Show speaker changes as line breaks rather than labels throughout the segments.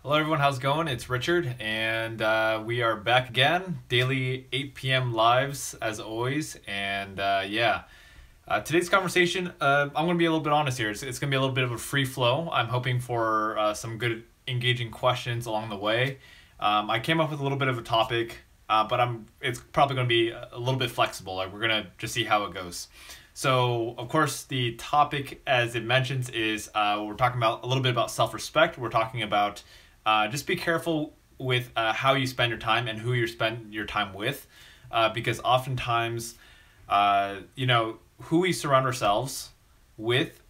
Hello, everyone. How's it going? It's Richard, and we are back again. Daily 8 p.m. lives, as always. And today's conversation, I'm going to be a little bit honest here. It's going to be a little bit of a free flow. I'm hoping for some good, engaging questions along the way. I came up with a little bit of a topic, but it's probably going to be a little bit flexible. Like, we're going to just see how it goes. So, of course, the topic, as it mentions, is we're talking about a little bit about self-respect. We're talking about just be careful with how you spend your time and who you spend your time with, because oftentimes, who we surround ourselves with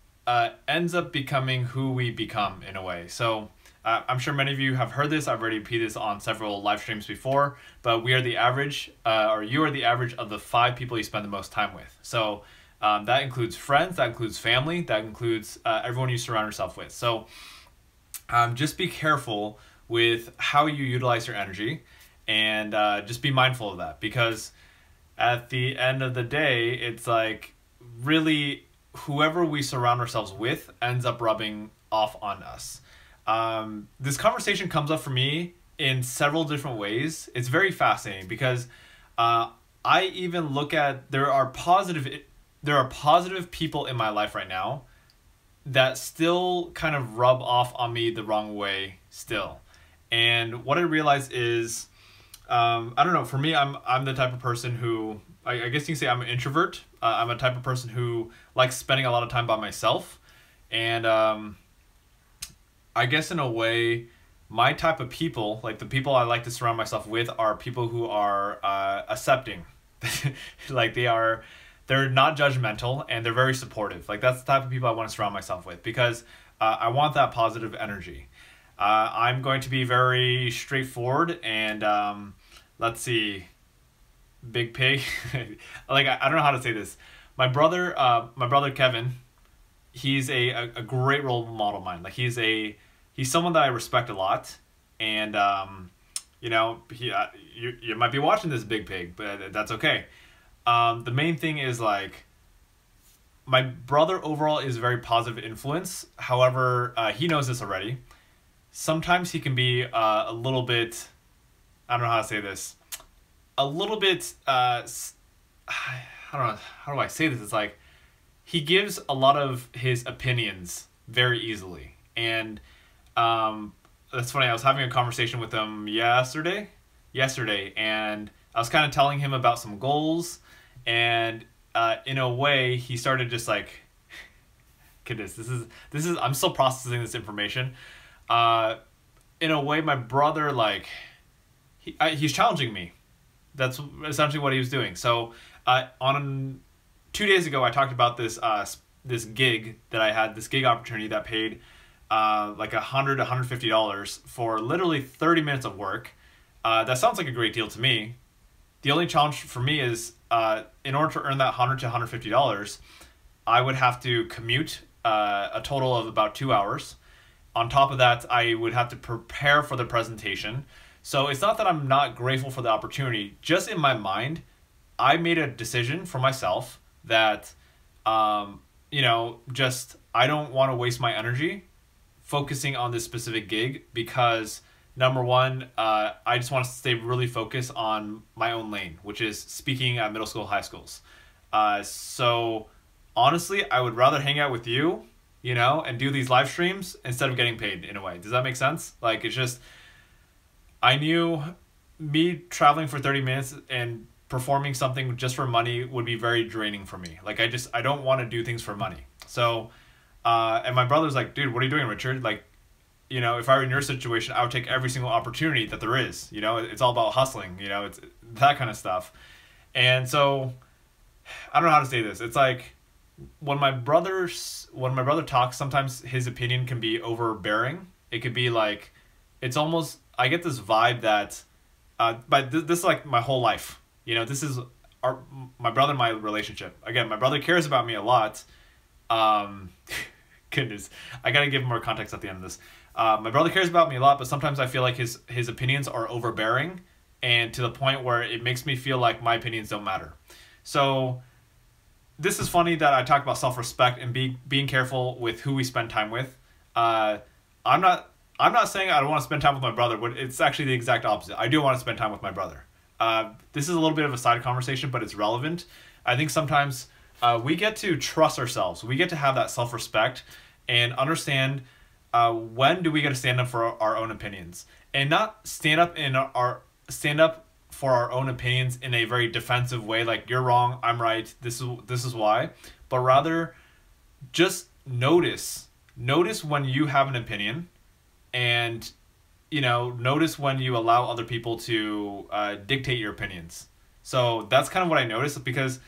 ends up becoming who we become in a way. So I'm sure many of you have heard this. I've already repeated this on several live streams before, but we are the average, or you are the average of the 5 people you spend the most time with. So that includes friends, that includes family, that includes everyone you surround yourself with. So just be careful with how you utilize your energy, and just be mindful of that, because at the end of the day, it's like really whoever we surround ourselves with ends up rubbing off on us. This conversation comes up for me in several different ways. It's very fascinating because I even look at there are positive people in my life right now that still kind of rub off on me the wrong way still. And what I realize is, I don't know, for me, I'm the type of person who, I guess you can say I'm an introvert. I'm a type of person who likes spending a lot of time by myself. And I guess in a way, my type of people, like the people I like to surround myself with, are people who are accepting. Like they're not judgmental, and they're very supportive. Like, that's the type of people I want to surround myself with, because I want that positive energy. I'm going to be very straightforward, and let's see, big pig. Like, I don't know how to say this. My brother Kevin, he's a great role model of mine. Like, he's someone that I respect a lot, and you might be watching this, big pig, but that's okay. The main thing is, like, my brother overall is a very positive influence. However, he knows this already. Sometimes he can be a little bit, I don't know how to say this, a little bit, I don't know, how do I say this? It's like, he gives a lot of his opinions very easily. And that's funny, I was having a conversation with him yesterday, and I was kind of telling him about some goals, and in a way, he started just like, goodness, this is I'm still processing this information. In a way, my brother, like, he's challenging me. That's essentially what he was doing. So on 2 days ago, I talked about this gig that I had, this gig opportunity that paid like $150 for literally 30 minutes of work. That sounds like a great deal to me. The only challenge for me is, in order to earn that $100 to $150, I would have to commute a total of about 2 hours. On top of that, I would have to prepare for the presentation. So it's not that I'm not grateful for the opportunity. Just in my mind, I made a decision for myself that, just I don't want to waste my energy focusing on this specific gig, because number one, I just want to stay really focused on my own lane, which is speaking at middle school, high schools. So honestly, I would rather hang out with you, and do these live streams instead of getting paid, in a way. Does that make sense? Like, it's just, I knew me traveling for 30 minutes and performing something just for money would be very draining for me. Like, I don't want to do things for money. So, and my brother's like, dude, what are you doing, Richard? Like, if I were in your situation, I would take every single opportunity that there is. It's all about hustling. It's that kind of stuff. And so, I don't know how to say this. It's like, when my brother talks, sometimes his opinion can be overbearing. It could be like, it's almost, I get this vibe that, but this is like my whole life. This is my brother and my relationship. Again, my brother cares about me a lot. Goodness, I gotta give more context at the end of this. My brother cares about me a lot, but sometimes I feel like his opinions are overbearing, and to the point where it makes me feel like my opinions don't matter. So this is funny that I talk about self-respect and being careful with who we spend time with. I'm not I'm not saying I don't want to spend time with my brother, but it's actually the exact opposite. I do want to spend time with my brother. This is a little bit of a side conversation, but it's relevant. I think sometimes we get to trust ourselves. We get to have that self-respect and understand when do we get to stand up for our own opinions, and not stand up for our own opinions in a very defensive way, like you're wrong, I'm right, this is why, but rather just notice when you have an opinion, and notice when you allow other people to dictate your opinions. So that's kind of what I noticed, because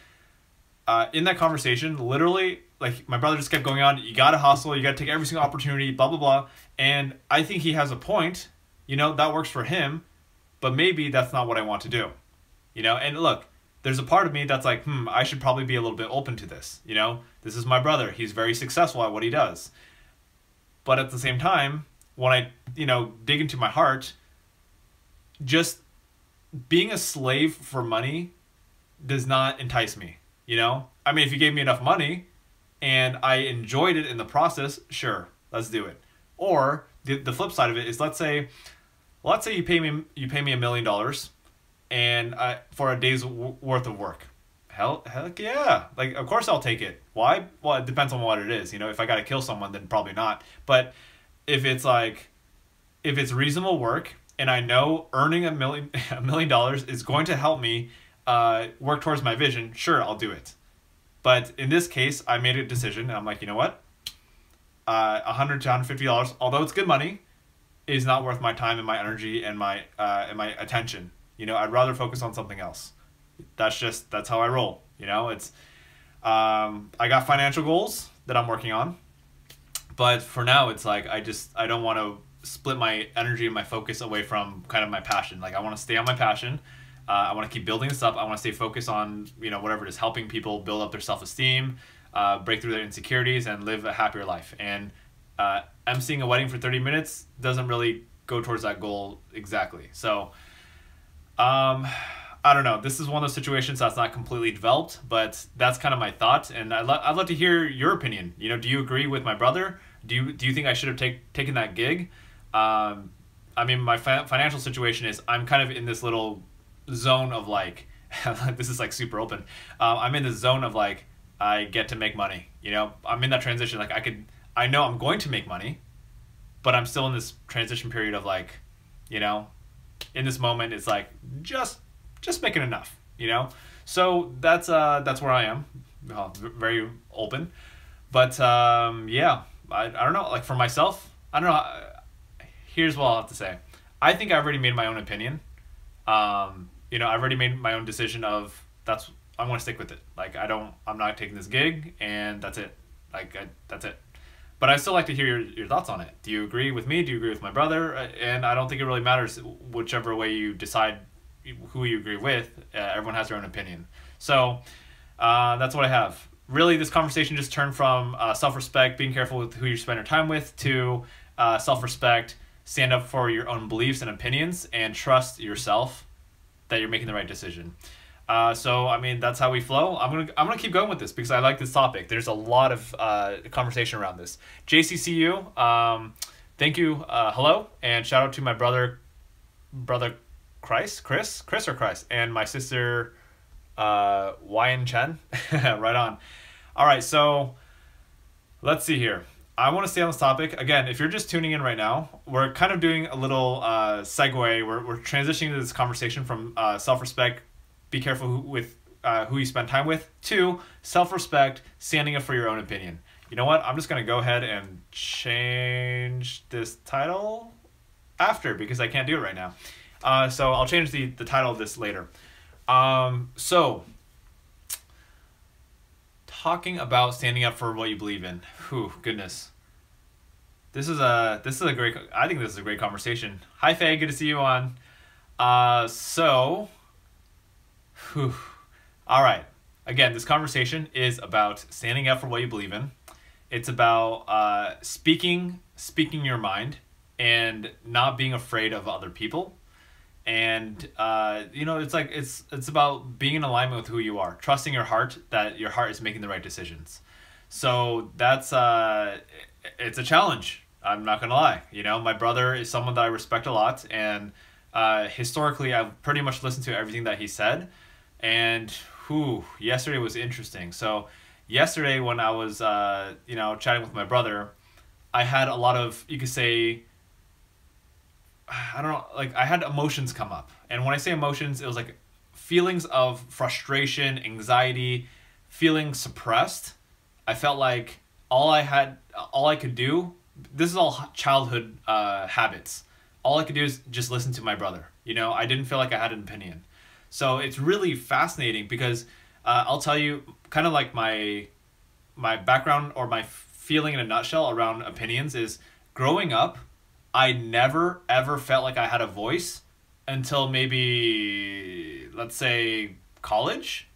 in that conversation, literally, like, my brother just kept going on, you gotta hustle, you gotta take every single opportunity, blah blah blah, and I think he has a point. That works for him, but maybe that's not what I want to do. And look, there's a part of me that's like, I should probably be a little bit open to this. This is my brother, he's very successful at what he does. But at the same time, when I, dig into my heart, just being a slave for money does not entice me, I mean, if you gave me enough money and I enjoyed it in the process, sure, let's do it. Or the flip side of it is, let's say you pay me $1 million and for a day's worth of work. Heck yeah. Like, of course I'll take it. Why? Well, it depends on what it is. If I got to kill someone, then probably not. But if it's reasonable work and I know earning $1 million is going to help me work towards my vision, sure, I'll do it. But in this case, I made a decision and I'm like, you know what? $100 to $150, although it's good money, is not worth my time and my energy and my attention. I'd rather focus on something else. That's how I roll. It's I got financial goals that I'm working on, but for now it's like I don't want to split my energy and my focus away from kind of my passion. Like, I want to stay on my passion. I want to keep building this up. I want to stay focused on whatever it is, helping people build up their self-esteem, break through their insecurities, and live a happier life. And emceeing a wedding for 30 minutes doesn't really go towards that goal exactly. So I don't know. This is one of those situations that's not completely developed, but that's kind of my thought. And I'd love to hear your opinion. Do you agree with my brother? Do you think I should have taken that gig? I mean, my financial situation is I'm kind of in this little zone of like, this is like super open. I'm in this zone of like, I get to make money. I'm in that transition. Like, I know I'm going to make money, but I'm still in this transition period of like, in this moment, it's like just making enough, So that's where I am, very open. But yeah, I don't know. Like, for myself, I don't know. Here's what I'll have to say. I think I've already made my own opinion. I've already made my own decision of I'm going to stick with it. Like, I'm not taking this gig, and that's it. Like, that's it. But I still like to hear your thoughts on it. Do you agree with me? Do you agree with my brother? And I don't think it really matters whichever way you decide who you agree with. Everyone has their own opinion. So that's what I have. Really, this conversation just turned from self-respect, being careful with who you spend your time with, to self-respect, stand up for your own beliefs and opinions, and trust yourself that you're making the right decision. So I mean, that's how we flow. I'm gonna keep going with this because I like this topic. There's a lot of conversation around this. JCCU, thank you. Hello, and shout out to my brother Chris, and my sister Wyan Chen. Right on. All right, so let's see here. I want to stay on this topic. Again, if you're just tuning in right now, we're kind of doing a little segue. We're transitioning to this conversation from self-respect, be careful with who you spend time with, to self-respect, standing up for your own opinion. You know what? I'm just going to go ahead and change this title after, because I can't do it right now. So I'll change the title of this later. So, talking about standing up for what you believe in. Whew, goodness. This is a great, I think this is a great conversation. Hi Faye, good to see you on. All right. Again, this conversation is about standing up for what you believe in. It's about speaking your mind and not being afraid of other people. And it's like it's about being in alignment with who you are, trusting your heart that your heart is making the right decisions. So that's it's a challenge. I'm not gonna lie. You know, my brother is someone that I respect a lot, and historically, I've pretty much listened to everything that he said. And yesterday was interesting. So, yesterday when I was, chatting with my brother, I had a lot of, you could say, I don't know, like I had emotions come up. And when I say emotions, it was like feelings of frustration, anxiety, feeling suppressed. I felt like all I could do, this is all childhood habits. All I could do is just listen to my brother. You know, I didn't feel like I had an opinion. So it's really fascinating because I'll tell you kind of like my background or my feeling in a nutshell around opinions is growing up, I never ever felt like I had a voice until maybe, let's say, college.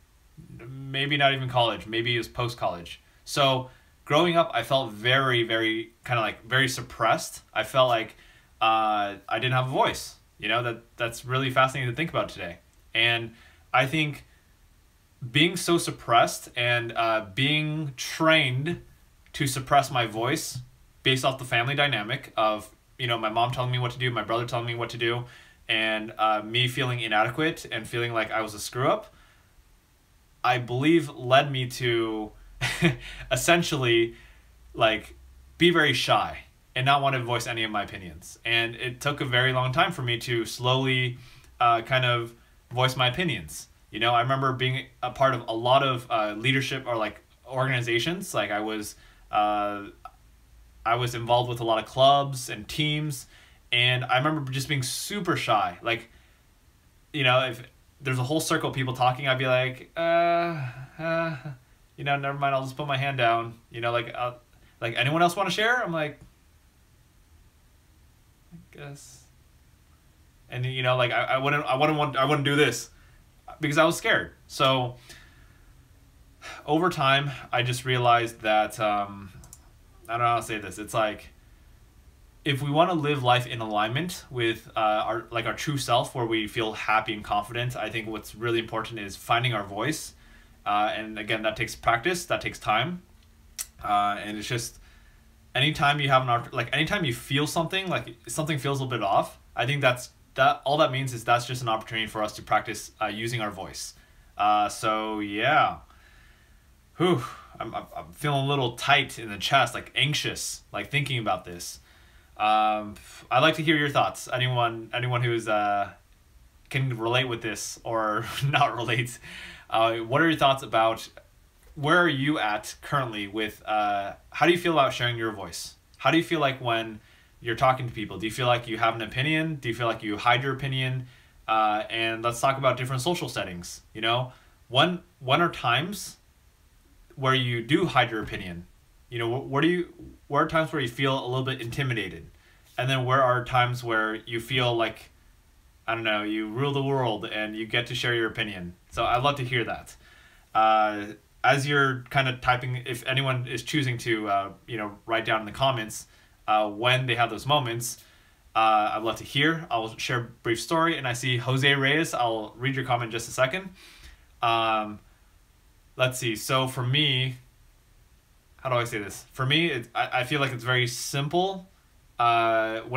Maybe not even college. Maybe it was post college. So growing up, I felt very, very kind of like very suppressed. I felt like I didn't have a voice. You know, that's really fascinating to think about today. And I think being so suppressed and being trained to suppress my voice based off the family dynamic of, you know, my mom telling me what to do, my brother telling me what to do, and me feeling inadequate and feeling like I was a screw up, I believe led me to essentially like be very shy and not want to voice any of my opinions. And it took a very long time for me to slowly kind of voice my opinions. You know, I remember being a part of a lot of leadership or like organizations. Like I was involved with a lot of clubs and teams, and I remember just being super shy. Like, you know, if there's a whole circle of people talking, I'd be like, you know, never mind, I'll just put my hand down. You know, like anyone else want to share? I'm like, I guess. And you know, like I wouldn't do this because I was scared. So over time, I just realized that I don't know how to say this. It's like if we want to live life in alignment with our true self, where we feel happy and confident, I think what's really important is finding our voice. And again, that takes practice, that takes time, and it's just anytime you have anytime you feel something like something feels a little bit off. I think that all that means is that's just an opportunity for us to practice using our voice. So yeah, whew. I'm feeling a little tight in the chest, like anxious, like thinking about this. I'd like to hear your thoughts. Anyone who's can relate with this or not relate. What are your thoughts about where are you at currently with how do you feel about sharing your voice? How do you feel like when you're talking to people? Do you feel like you have an opinion? Do you feel like you hide your opinion? And let's talk about different social settings. You know, when are times where you do hide your opinion? You know, where are times where you feel a little bit intimidated? And then where are times where you feel like, I don't know, you rule the world and you get to share your opinion? So I'd love to hear that. As you're kind of typing, if anyone is choosing to, write down in the comments when they have those moments, I'd love to hear. I'll share a brief story. And I see Jose Reyes. I'll read your comment in just a second. Let's see. So for me, how do I say this? For me, I feel like it's very simple. When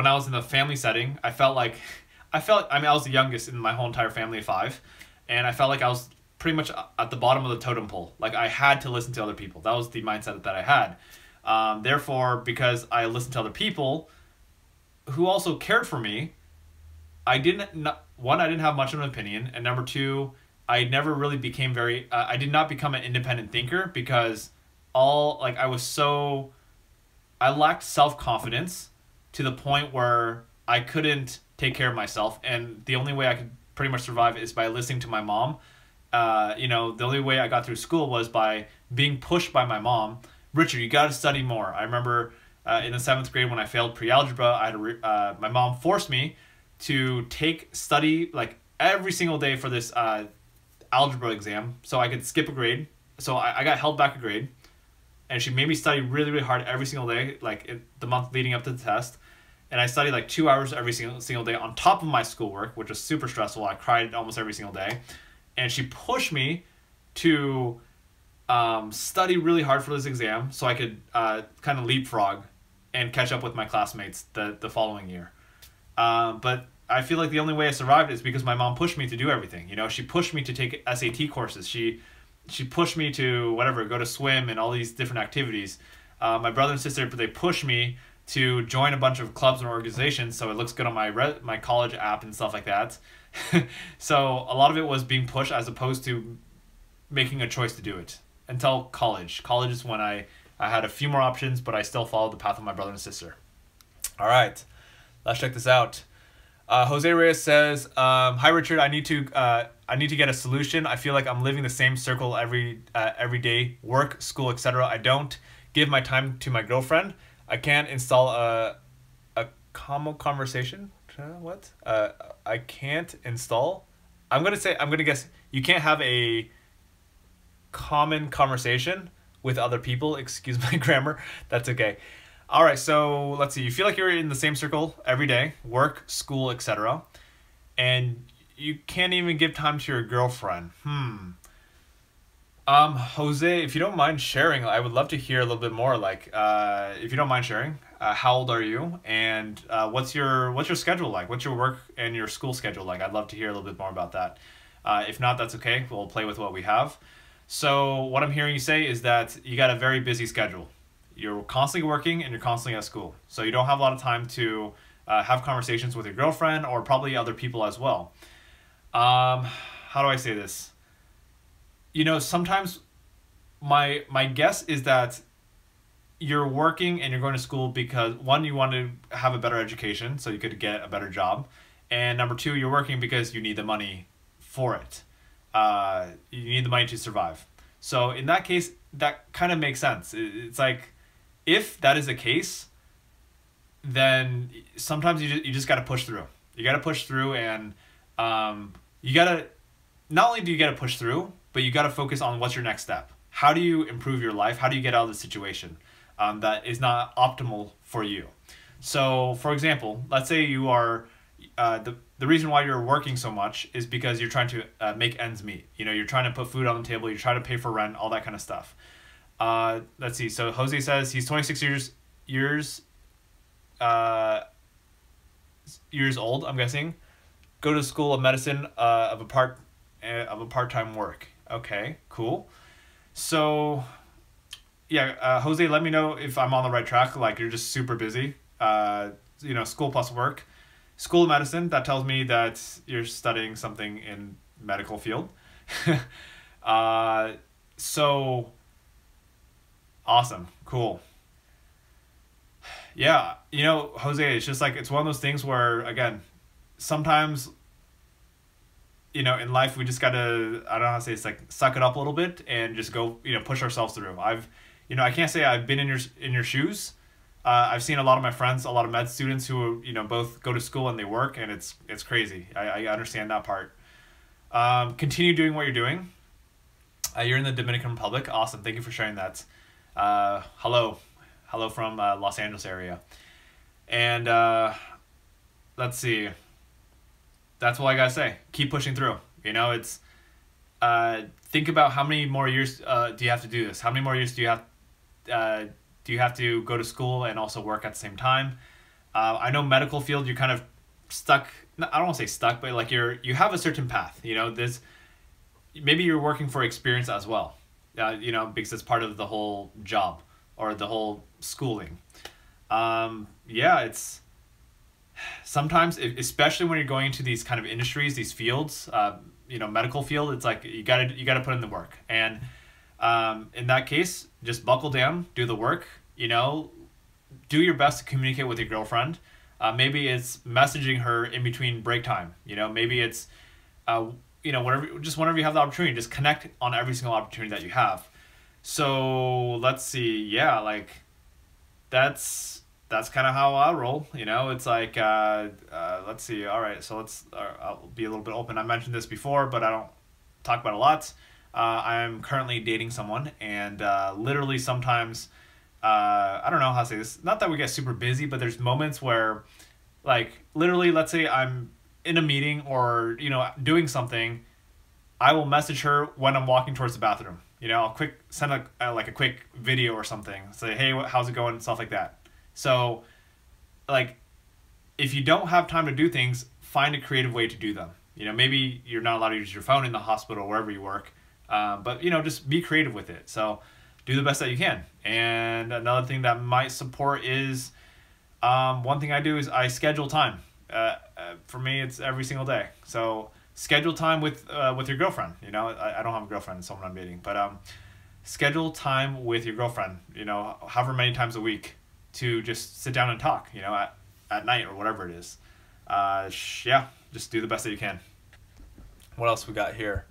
I was in the family setting, I was the youngest in my whole entire family of 5. And I felt like I was pretty much at the bottom of the totem pole. Like I had to listen to other people. That was the mindset that I had. Therefore, because I listened to other people who also cared for me, I didn't have much of an opinion. And number 2, I never really became I did not become an independent thinker because I lacked self-confidence to the point where I couldn't take care of myself. And the only way I could pretty much survive is by listening to my mom. The only way I got through school was by being pushed by my mom. Richard, you got to study more. I remember in the 7th grade when I failed pre-algebra, my mom forced me to study like every single day for this algebra exam so I could skip a grade. So I got held back a grade, and she made me study really, really hard every single day, the month leading up to the test. And I studied like 2 hours every single day on top of my schoolwork, which was super stressful. I cried almost every single day. And she pushed me to study really hard for this exam so I could kind of leapfrog and catch up with my classmates the following year. But I feel like the only way I survived is because my mom pushed me to do everything. You know, she pushed me to take SAT courses. She pushed me to whatever, go to swim and all these different activities. My brother and sister, they pushed me to join a bunch of clubs and organizations so it looks good on my college app and stuff like that. So a lot of it was being pushed as opposed to making a choice to do it until college. College is when I had a few more options, but I still followed the path of my brother and sister. All right, let's check this out. Jose Reyes says, "Hi Richard, I need to get a solution. I feel like I'm living the same circle every day, work, school, etc. I don't give my time to my girlfriend. I can't install a conversation. What? I can't install. I'm gonna guess you can't have a common conversation with other people. Excuse my grammar. That's okay. All right, so let's see. You feel like you're in the same circle every day, work, school, etc., and you can't even give time to your girlfriend. Jose, if you don't mind sharing, I would love to hear a little bit more. Like, if you don't mind sharing, how old are you, and what's your schedule like? What's your work and your school schedule like? I'd love to hear a little bit more about that. If not, that's okay. We'll play with what we have. So what I'm hearing you say is that you got a very busy schedule. You're constantly working and you're constantly at school. So you don't have a lot of time to have conversations with your girlfriend or probably other people as well. How do I say this? You know, sometimes my guess is that you're working and you're going to school because, one, you want to have a better education so you could get a better job. And number two, you're working because you need the money for it. You need the money to survive. So in that case, that kind of makes sense. It's like, if that is the case, then sometimes you just got to push through. You got to push through, and you got to, not only do you got to push through, but you got to focus on what's your next step. How do you improve your life? How do you get out of the situation that is not optimal for you? So, for example, let's say you are, the reason why you're working so much is because you're trying to make ends meet. You know, you're trying to put food on the table, you're trying to pay for rent, all that kind of stuff. Let's see. So Jose says he's 26 years old, I'm guessing. Go to school of medicine of a part-time work. Okay, cool. So yeah, Jose, let me know if I'm on the right track. Like, you're just super busy. You know, school plus work. School of medicine, that tells me that you're studying something in medical field. So awesome, cool. Yeah, you know, Jose, it's just like, it's one of those things where, again, sometimes, you know, in life we just gotta, I don't know how to say, it's like suck it up a little bit and just go, you know, push ourselves through. I can't say I've been in your shoes. I've seen a lot of my friends, a lot of med students who, you know, both go to school and they work, and it's crazy. I understand that part. Continue doing what you're doing. You're in the Dominican Republic. Awesome. Thank you for sharing that. Hello from Los Angeles area. And let's see. That's all I gotta say. Keep pushing through. You know, it's think about how many more years do you have to do this? How many more years do you have to go to school and also work at the same time? I know medical field, you're kind of stuck. I don't want to say stuck, but like you have a certain path. You know, maybe you're working for experience as well. You know, because it's part of the whole job or the whole schooling. Yeah, it's sometimes, especially when you're going into these kind of industries, these fields, you know, medical field, it's like you gotta put in the work. And in that case, just buckle down, do the work, you know, do your best to communicate with your girlfriend. Maybe it's messaging her in between break time, you know, maybe it's, you know, whenever you have the opportunity, just connect on every single opportunity that you have. So let's see. Yeah. Like that's kind of how I roll, you know. It's like, let's see. All right. So I'll be a little bit open. I mentioned this before, but I don't talk about it a lot. I'm currently dating someone, and literally sometimes, I don't know how to say this. Not that we get super busy, but there's moments where, like, literally, let's say I'm in a meeting or, you know, doing something, I will message her when I'm walking towards the bathroom. You know, I'll send a quick video or something. Say, hey, how's it going? Stuff like that. So, like, if you don't have time to do things, find a creative way to do them. Maybe you're not allowed to use your phone in the hospital or wherever you work, but just be creative with it. So do the best that you can. And another thing that might support is, one thing I do is I schedule time. For me, it's every single day. So schedule time with your girlfriend. I don't have a girlfriend, it's someone I'm dating, but schedule time with your girlfriend, however many times a week, to just sit down and talk, at night or whatever it is. Just do the best that you can. What else we got here?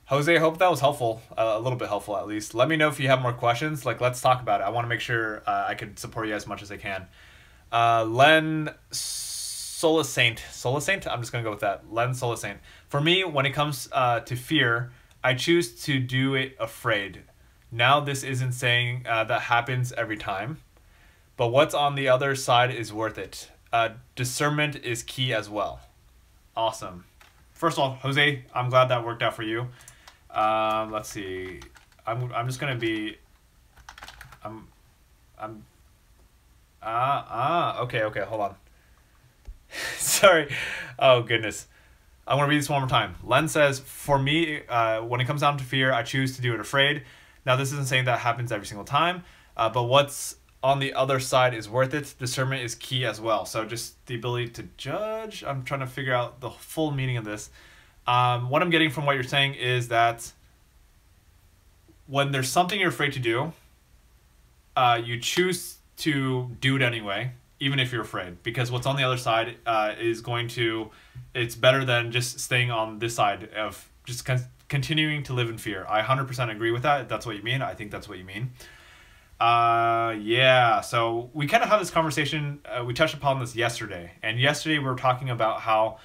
Jose, I hope that was helpful, a little bit helpful at least. Let me know if you have more questions. Let's talk about it. I want to make sure I can support you as much as I can. Len Solasaint. I'm just going to go with that. Len Solasaint. For me, when it comes to fear, I choose to do it afraid. Now, this isn't saying that happens every time, but what's on the other side is worth it. Discernment is key as well. Awesome. First of all, Jose, I'm glad that worked out for you. Let's see. I'm just gonna be. Okay. Hold on. Sorry. Oh goodness. I'm gonna read this one more time. Len says, for me, when it comes down to fear, I choose to do it afraid. Now, this isn't saying that happens every single time, but what's on the other side is worth it. Discernment is key as well. So just the ability to judge. I'm trying to figure out the full meaning of this. What I'm getting from what you're saying is that when there's something you're afraid to do, you choose to do it anyway, even if you're afraid, because what's on the other side it's better than just staying on this side of just continuing to live in fear. I 100% agree with that. If that's what you mean. I think that's what you mean. So we kind of have this conversation, we touched upon this yesterday, and yesterday we were talking about how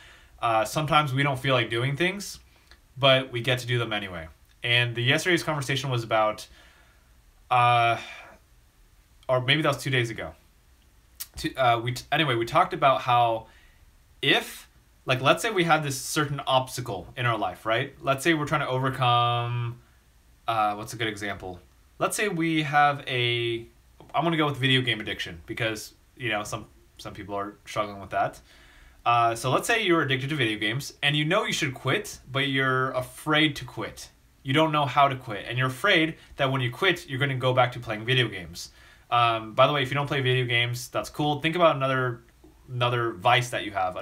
sometimes we don't feel like doing things, but we get to do them anyway. And yesterday's conversation was about, or maybe that was 2 days ago. We talked about how if, let's say we have this certain obstacle in our life, right? Let's say we're trying to overcome, what's a good example? Let's say we have I'm going to go with video game addiction because, some people are struggling with that. So let's say you're addicted to video games and you should quit, but you're afraid to quit. You don't know how to quit. And you're afraid that when you quit, you're going to go back to playing video games. By the way, if you don't play video games, that's cool. Think about another vice that you have,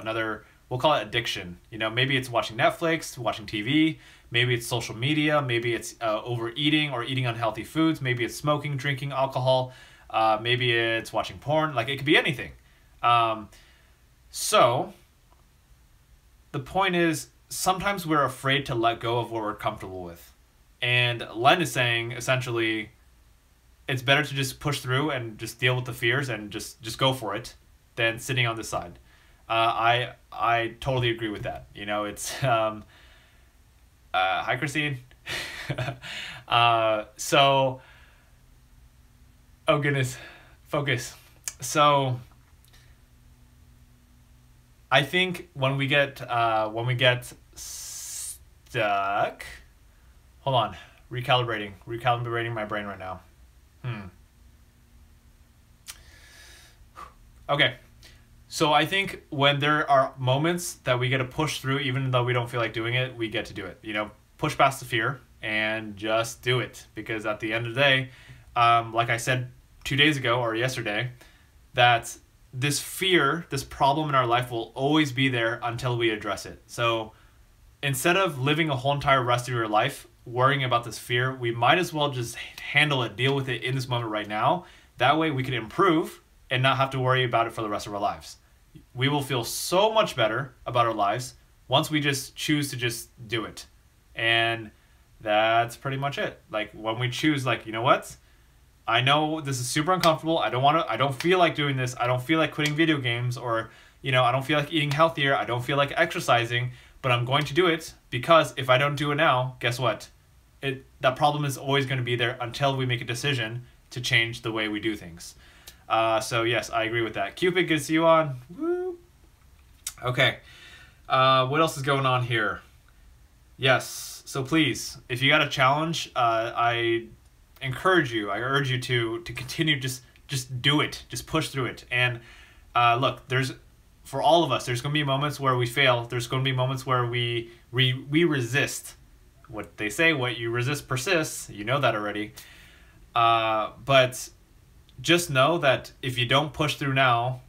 we'll call it addiction. Maybe it's watching Netflix, watching TV. Maybe it's social media. Maybe it's overeating or eating unhealthy foods. Maybe it's smoking, drinking alcohol. Maybe it's watching porn. It could be anything. So the point is, sometimes we're afraid to let go of what we're comfortable with. And Len is saying, essentially, it's better to just push through and just deal with the fears and just go for it than sitting on this side. I totally agree with that. It's... hi, Christine. Oh goodness, focus. So I think when we get stuck, hold on, recalibrating my brain right now. Okay. So I think when there are moments that we get to push through, even though we don't feel like doing it, we get to do it. Push past the fear and just do it. Because at the end of the day, like I said 2 days ago or yesterday, that this fear, this problem in our life will always be there until we address it. So instead of living a whole entire rest of your life worrying about this fear, we might as well just handle it, deal with it in this moment right now. That way we can improve and not have to worry about it for the rest of our lives. We will feel so much better about our lives once we just choose to just do it. And that's pretty much it. When we choose, you know what? I know this is super uncomfortable. I don't feel like doing this. I don't feel like quitting video games, or, I don't feel like eating healthier. I don't feel like exercising, but I'm going to do it because if I don't do it now, guess what? That problem is always going to be there until we make a decision to change the way we do things. So yes, I agree with that. Cupid, good to see you on. Woo. Okay. What else is going on here? Yes. So please, if you got a challenge, I urge you to continue, just just do it. Just push through it. And look, for all of us, there's going to be moments where we fail. There's going to be moments where we resist. What they say, what you resist persists. You know that already. But just know that if you don't push through now,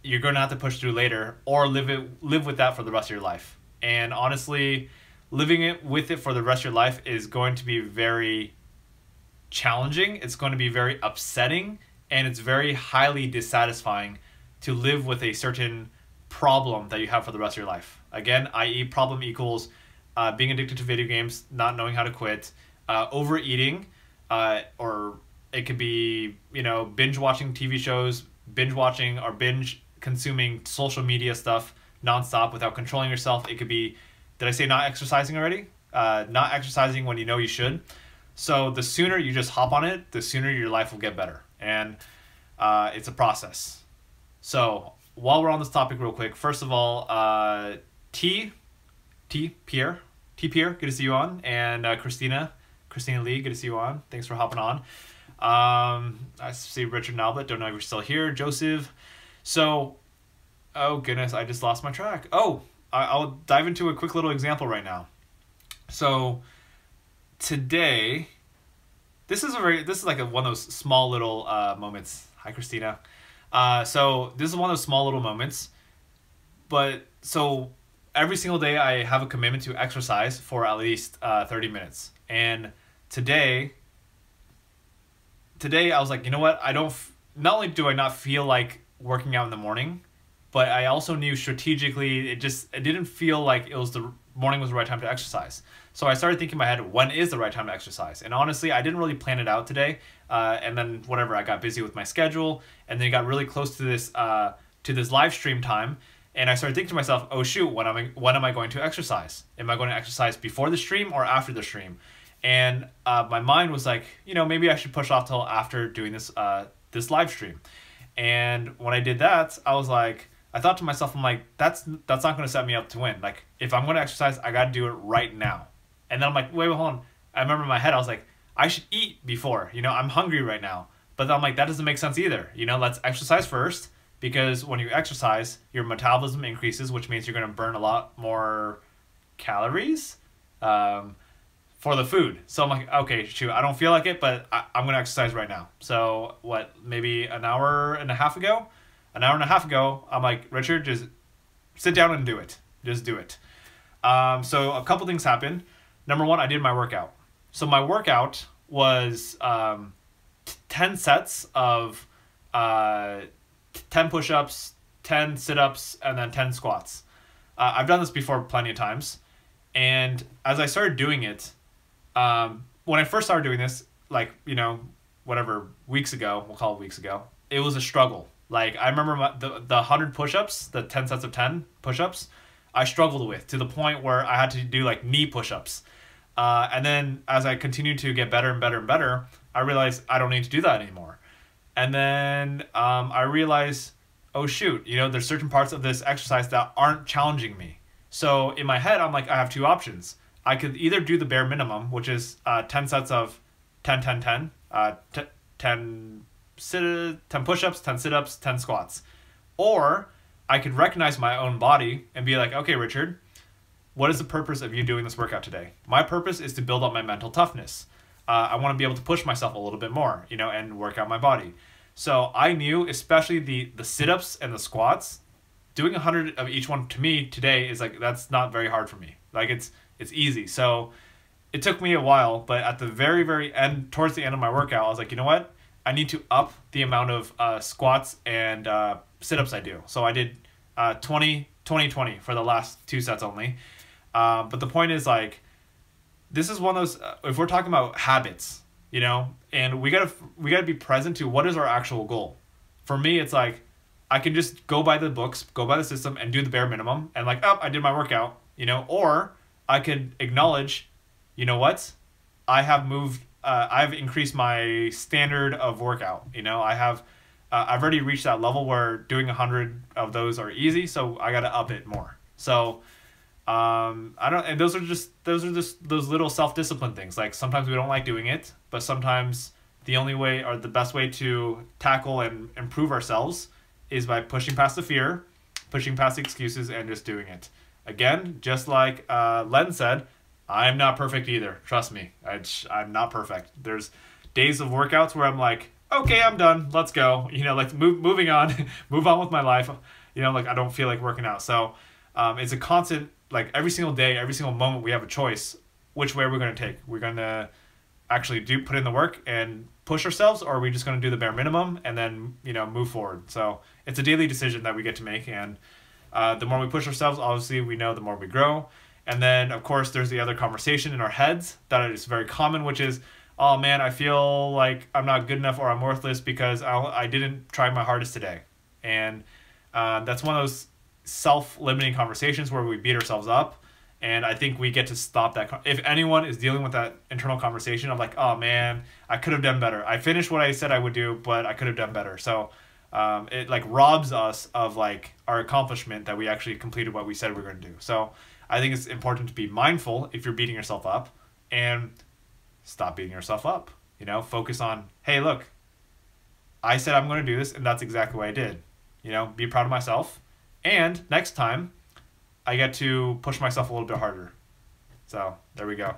you're going to have to push through later, or live with that for the rest of your life. And honestly, living with it for the rest of your life is going to be very challenging. It's going to be very upsetting, and it's very highly dissatisfying to live with a certain problem that you have for the rest of your life. Again, i.e. problem equals being addicted to video games, not knowing how to quit, overeating, or it could be, binge watching TV shows, binge watching or binge consuming social media stuff nonstop without controlling yourself. It could be, did I say not exercising already? Not exercising when you know you should. So the sooner you just hop on it, the sooner your life will get better. And it's a process. So while we're on this topic real quick, first of all, Pierre, good to see you on. And Christina Lee, good to see you on. Thanks for hopping on. I see Richard Nalbert, don't know if you're still here. Joseph. So, oh goodness, I just lost my track. Oh, I'll dive into a quick little example right now. So today, this is like one of those small little moments. Hi, Christina. So this is one of those small little moments, but so every single day I have a commitment to exercise for at least 30 minutes. And today I was like, you know what? Not only do I not feel like working out in the morning, but I also knew strategically it didn't feel like the morning was the right time to exercise. So I started thinking in my head, when is the right time to exercise? And honestly, I didn't really plan it out today. And then whatever, I got busy with my schedule, and then it got really close to this live stream time. And I started thinking to myself, oh shoot, when am I going to exercise? Am I going to exercise before the stream or after the stream? And my mind was like, maybe I should push off till after doing this live stream. And when I did that, I thought to myself, I'm like, that's not going to set me up to win. Like, if I'm going to exercise, I got to do it right now. And then I'm like, wait, hold on. I remember in my head, I was like, I should eat before. I'm hungry right now. But then I'm like, that doesn't make sense either. Let's exercise first, because when you exercise, your metabolism increases, which means you're going to burn a lot more calories for the food. So I'm like, okay, shoot, I don't feel like it, but I'm going to exercise right now. So maybe an hour and a half ago, I'm like, Richard, just sit down and do it. Just do it. So a couple things happened. Number one, I did my workout. So my workout was 10 sets of 10 push-ups, 10 sit-ups, and then 10 squats. I've done this before plenty of times. And as I started doing it, when I first started doing this, weeks ago, we'll call it weeks ago, it was a struggle. Like, I remember the 100 push-ups, the 10 sets of 10 push-ups, I struggled with, to the point where I had to do knee push-ups. And then as I continued to get better and better and better, I realized I don't need to do that anymore. And then I realized, oh shoot, there's certain parts of this exercise that aren't challenging me. So in my head, I'm like, I have two options. I could either do the bare minimum, which is 10 sets of 10, 10, 10, 10 push-ups, 10 sit-ups, 10 squats. Or I could recognize my own body and be like, okay, Richard, what is the purpose of you doing this workout today? My purpose is to build up my mental toughness. I want to be able to push myself a little bit more, and work out my body. So I knew, especially the sit-ups and the squats, doing 100 of each one to me today is that's not very hard for me. It's easy. So it took me a while, but at the very, very end, towards the end of my workout, I was like, you know what? I need to up the amount of squats and sit-ups I do. So I did 20, 20, 20 for the last 2 sets only. But the point is, this is one of those, if we're talking about habits, and we gotta be present to what is our actual goal. For me, it's I can just go by the books, go by the system, and do the bare minimum, and I did my workout, or I could acknowledge, you know what, I've increased my standard of workout. I've already reached that level where doing 100 of those are easy, so I gotta up it more. So and those are just those little self-discipline things. Sometimes we don't like doing it, but sometimes the only way or the best way to tackle and improve ourselves is by pushing past the fear, pushing past the excuses, and just doing it. Again, just like Len said, I'm not perfect either. Trust me, I'm not perfect. There's days of workouts where I'm like, okay, I'm done. Let's go. Like moving on, move on with my life. Like I don't feel like working out. So it's a constant, like every single day, every single moment we have a choice which way we're going to take. We're going to actually put in the work and push ourselves, or are we just going to do the bare minimum and then, move forward? So it's a daily decision that we get to make. And the more we push ourselves, obviously we know the more we grow. And then, of course, there's the other conversation in our heads that is very common, which is, oh man, I feel like I'm not good enough or I'm worthless because I didn't try my hardest today. And that's one of those self-limiting conversations where we beat ourselves up. And I think we get to stop that. If anyone is dealing with that internal conversation of like, oh man, I could have done better. I finished what I said I would do, but I could have done better. So it like robs us of like our accomplishment that we actually completed what we said we were going to do. So I think it's important to be mindful if you're beating yourself up and stop beating yourself up. Focus on, hey, look, I said I'm going to do this and that's exactly what I did. Be proud of myself. And next time I get to push myself a little bit harder. So there we go.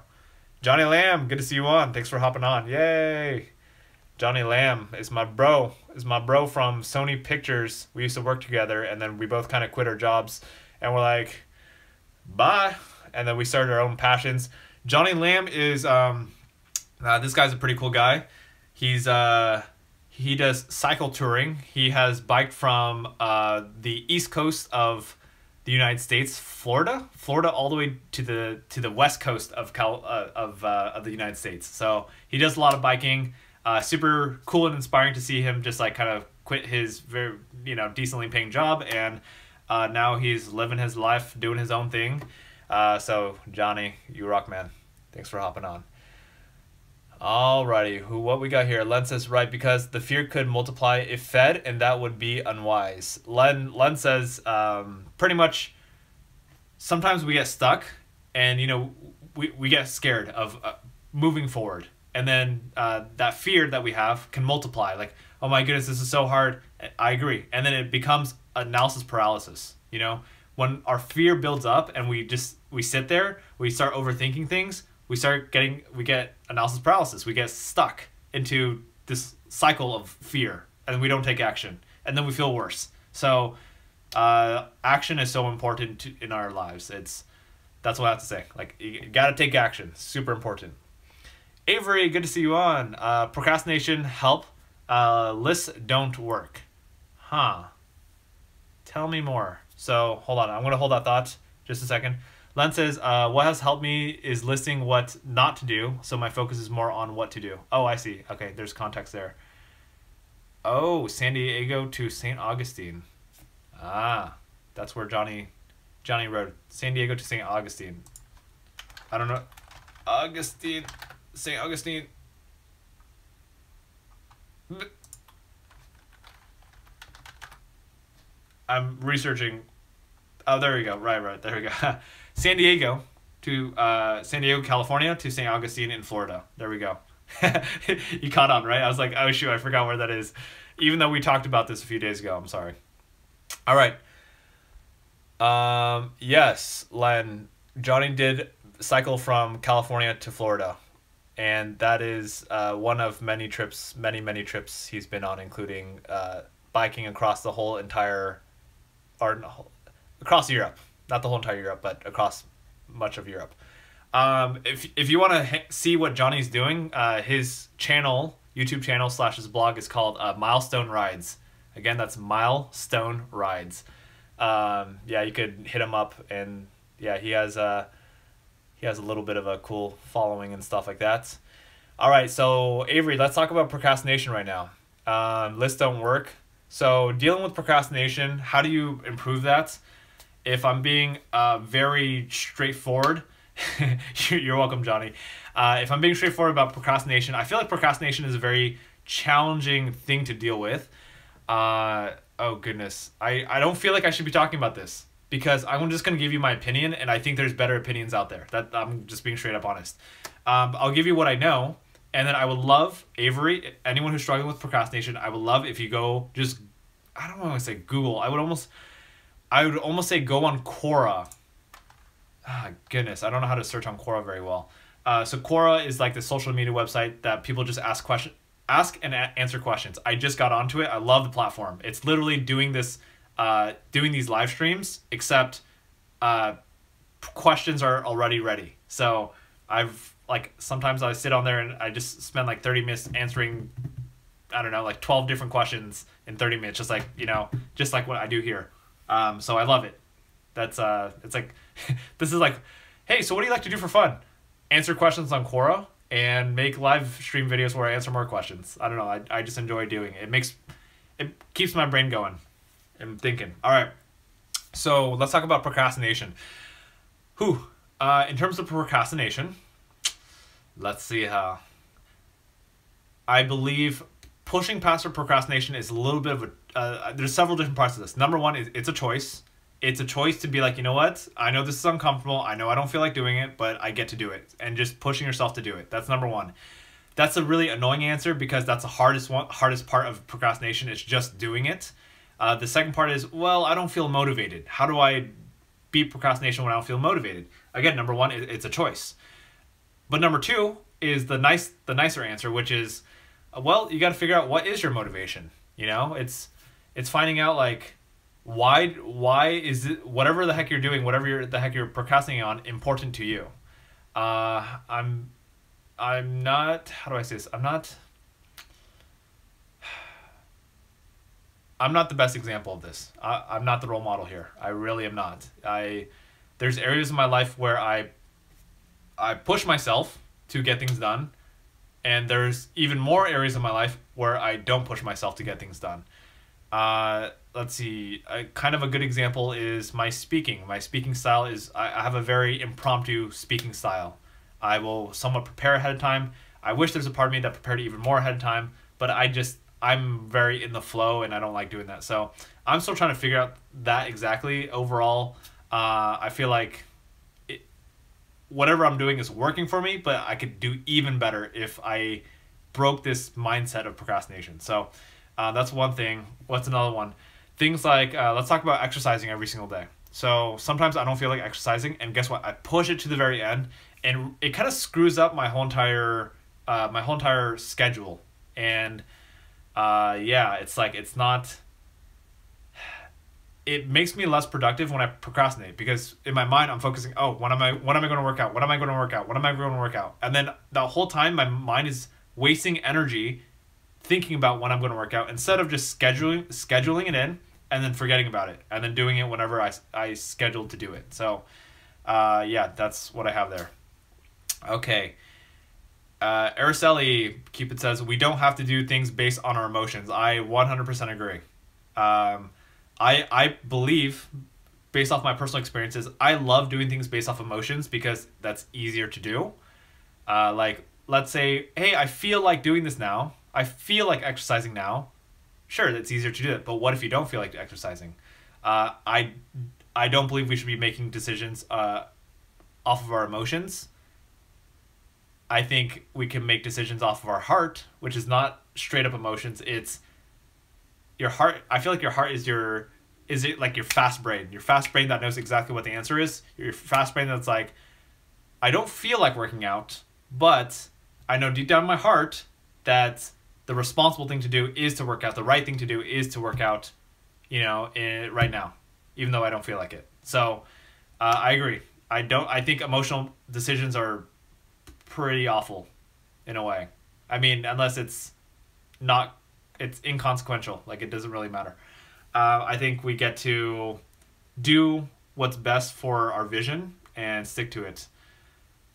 Johnny Lamb, good to see you on. Thanks for hopping on. Yay. Johnny Lamb is my bro from Sony Pictures. We used to work together and then we both kind of quit our jobs and we're like, bye. And then we started our own passions. Johnny Lamb is, this guy's a pretty cool guy. He does cycle touring. He has biked from the east coast of the United States, Florida all the way to the west coast of the United States. So he does a lot of biking. Super cool and inspiring to see him just like kind of quit his very decently paying job and now he's living his life, doing his own thing. So Johnny, you rock, man. Thanks for hopping on. Alrighty, what we got here? Len says, right, because the fear could multiply if fed, and that would be unwise. Len says, pretty much, sometimes we get stuck, and we get scared of moving forward, and then that fear that we have can multiply. Like, oh my goodness, this is so hard. I agree, and then it becomes analysis paralysis. When our fear builds up, and we sit there, we start overthinking things. We get analysis paralysis. We get stuck into this cycle of fear and we don't take action and then we feel worse. So action is so important in our lives. That's what I have to say. Like, you got to take action. Super important. Avery, good to see you on. Procrastination help. Lists don't work. Huh. Tell me more. So hold on. I'm going to hold that thought just a second. Len says, what has helped me is listing what not to do, so my focus is more on what to do. Oh, I see. Okay, there's context there. Oh, San Diego to St. Augustine. Ah, that's where Johnny wrote. San Diego to St. Augustine. I don't know. St. Augustine. I'm researching. Oh, there we go. Right. There we go. San Diego, California to St. Augustine in Florida. There we go. You caught on, right? I was like, oh shoot, I forgot where that is. Even though we talked about this a few days ago. I'm sorry. All right. Yes, Len. Johnny did cycle from California to Florida. And that is one of many trips he's been on, including biking across the whole entire, across Europe. Not the whole entire Europe, but across much of Europe. If you want to see what Johnny's doing, his channel, YouTube channel / his blog is called Milestone Rides. Again, that's Milestone Rides. Yeah, you could hit him up, and yeah, he has a little bit of a cool following and stuff like that. All right, so Avery, let's talk about procrastination right now. Lists don't work. So dealing with procrastination, how do you improve that? If I'm being very straightforward, you're welcome, Johnny. If I'm being straightforward about procrastination, I feel like procrastination is a very challenging thing to deal with. Oh goodness, I don't feel like I should be talking about this because I'm just gonna give you my opinion, and I think there's better opinions out there. That I'm just being straight up honest. I'll give you what I know, And then I would love, Avery, anyone who's struggling with procrastination, I would love if you go just, I don't want to say Google. I would almost say go on Quora. Ah, goodness, I don't know how to search on Quora very well. So Quora is like the social media website that people just ask and answer questions. I just got onto it. I love the platform. It's literally doing these live streams, except questions are already ready. So sometimes I sit on there and I just spend like 30 minutes answering, I don't know, like 12 different questions in 30 minutes, just like what I do here. So I love it. That's it's like this is like, hey, so what do you like to do for fun? Answer questions on Quora and make live stream videos where I answer more questions. I don't know. I just enjoy doing it. It keeps my brain going and thinking. All right. So let's talk about procrastination. In terms of procrastination, let's see how. I believe pushing past your procrastination is a little bit of a. There's several different parts of this. Number one is it's a choice. It's a choice to be like, you know what? I know this is uncomfortable. I know I don't feel like doing it, but I get to do it. And just pushing yourself to do it. That's number one. That's a really annoying answer because that's the hardest part of procrastination is just doing it. The second part is, well, I don't feel motivated. How do I beat procrastination when I don't feel motivated? Again, number one, it's a choice. But number two is the nicer answer, which is, well, you got to figure out what is your motivation. You know, it's finding out like, why is it, whatever the heck you're doing, whatever the heck you're procrastinating on, important to you? I'm not, how do I say this? I'm not the best example of this. I'm not the role model here. I really am not. There's areas in my life where I push myself to get things done, and there's even more areas in my life where I don't push myself to get things done. Let's see, kind of a good example is my speaking. My speaking style is, I have a very impromptu speaking style. I will somewhat prepare ahead of time. I wish there's a part of me that prepared even more ahead of time, but I'm very in the flow and I don't like doing that. So I'm still trying to figure out that exactly. Overall, I feel like whatever I'm doing is working for me, but I could do even better if I broke this mindset of procrastination. So that's one thing. What's another one? Things like, let's talk about exercising every single day. So sometimes I don't feel like exercising, and guess what? I push it to the very end, and it kind of screws up my whole entire schedule. And it's like, it makes me less productive when I procrastinate, because in my mind I'm focusing, when am I going to work out? What am I going to work out? What am I going to work out? And then the whole time my mind is wasting energy thinking about when I'm going to work out, instead of just scheduling it in and then forgetting about it and then doing it whenever I scheduled to do it. So that's what I have there. Okay. Araceli Cupid says, we don't have to do things based on our emotions. I 100% agree. I believe, based off my personal experiences, I love doing things based off emotions because that's easier to do. Like, let's say, hey, I feel like doing this now. I feel like exercising now. Sure, that's easier to do it. But what if you don't feel like exercising? I don't believe we should be making decisions off of our emotions. I think we can make decisions off of our heart, which is not straight up emotions. It's your heart. I feel like your heart is it like your fast brain? Your fast brain that knows exactly what the answer is. Your fast brain that's like, I don't feel like working out, but I know deep down in my heart that the responsible thing to do is to work out. The right thing to do is to work out, right now, even though I don't feel like it. So I agree. I think emotional decisions are pretty awful in a way. I mean, unless it's inconsequential. Like, it doesn't really matter. I think we get to do what's best for our vision and stick to it.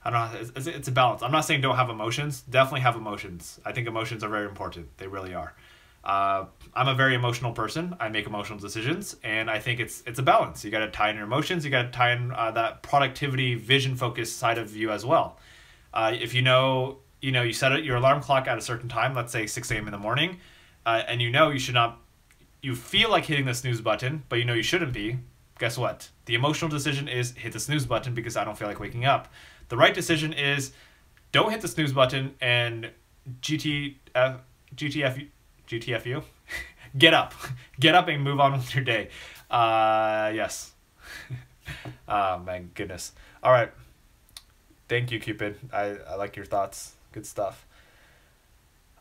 I don't know. It's a balance. I'm not saying don't have emotions. Definitely have emotions. I think emotions are very important. They really are. I'm a very emotional person. I make emotional decisions, and I think it's a balance. You got to tie in your emotions. You got to tie in that productivity, vision focused side of you as well. If you set your alarm clock at a certain time, let's say 6 a.m. in the morning, and you should not. You feel like hitting the snooze button, but you shouldn't be. Guess what? The emotional decision is hit the snooze button because I don't feel like waking up. The right decision is don't hit the snooze button and GTF, GTFU. Get up. Get up and move on with your day. Yes. Oh, my goodness. All right. Thank you, Cupid. I like your thoughts. Good stuff.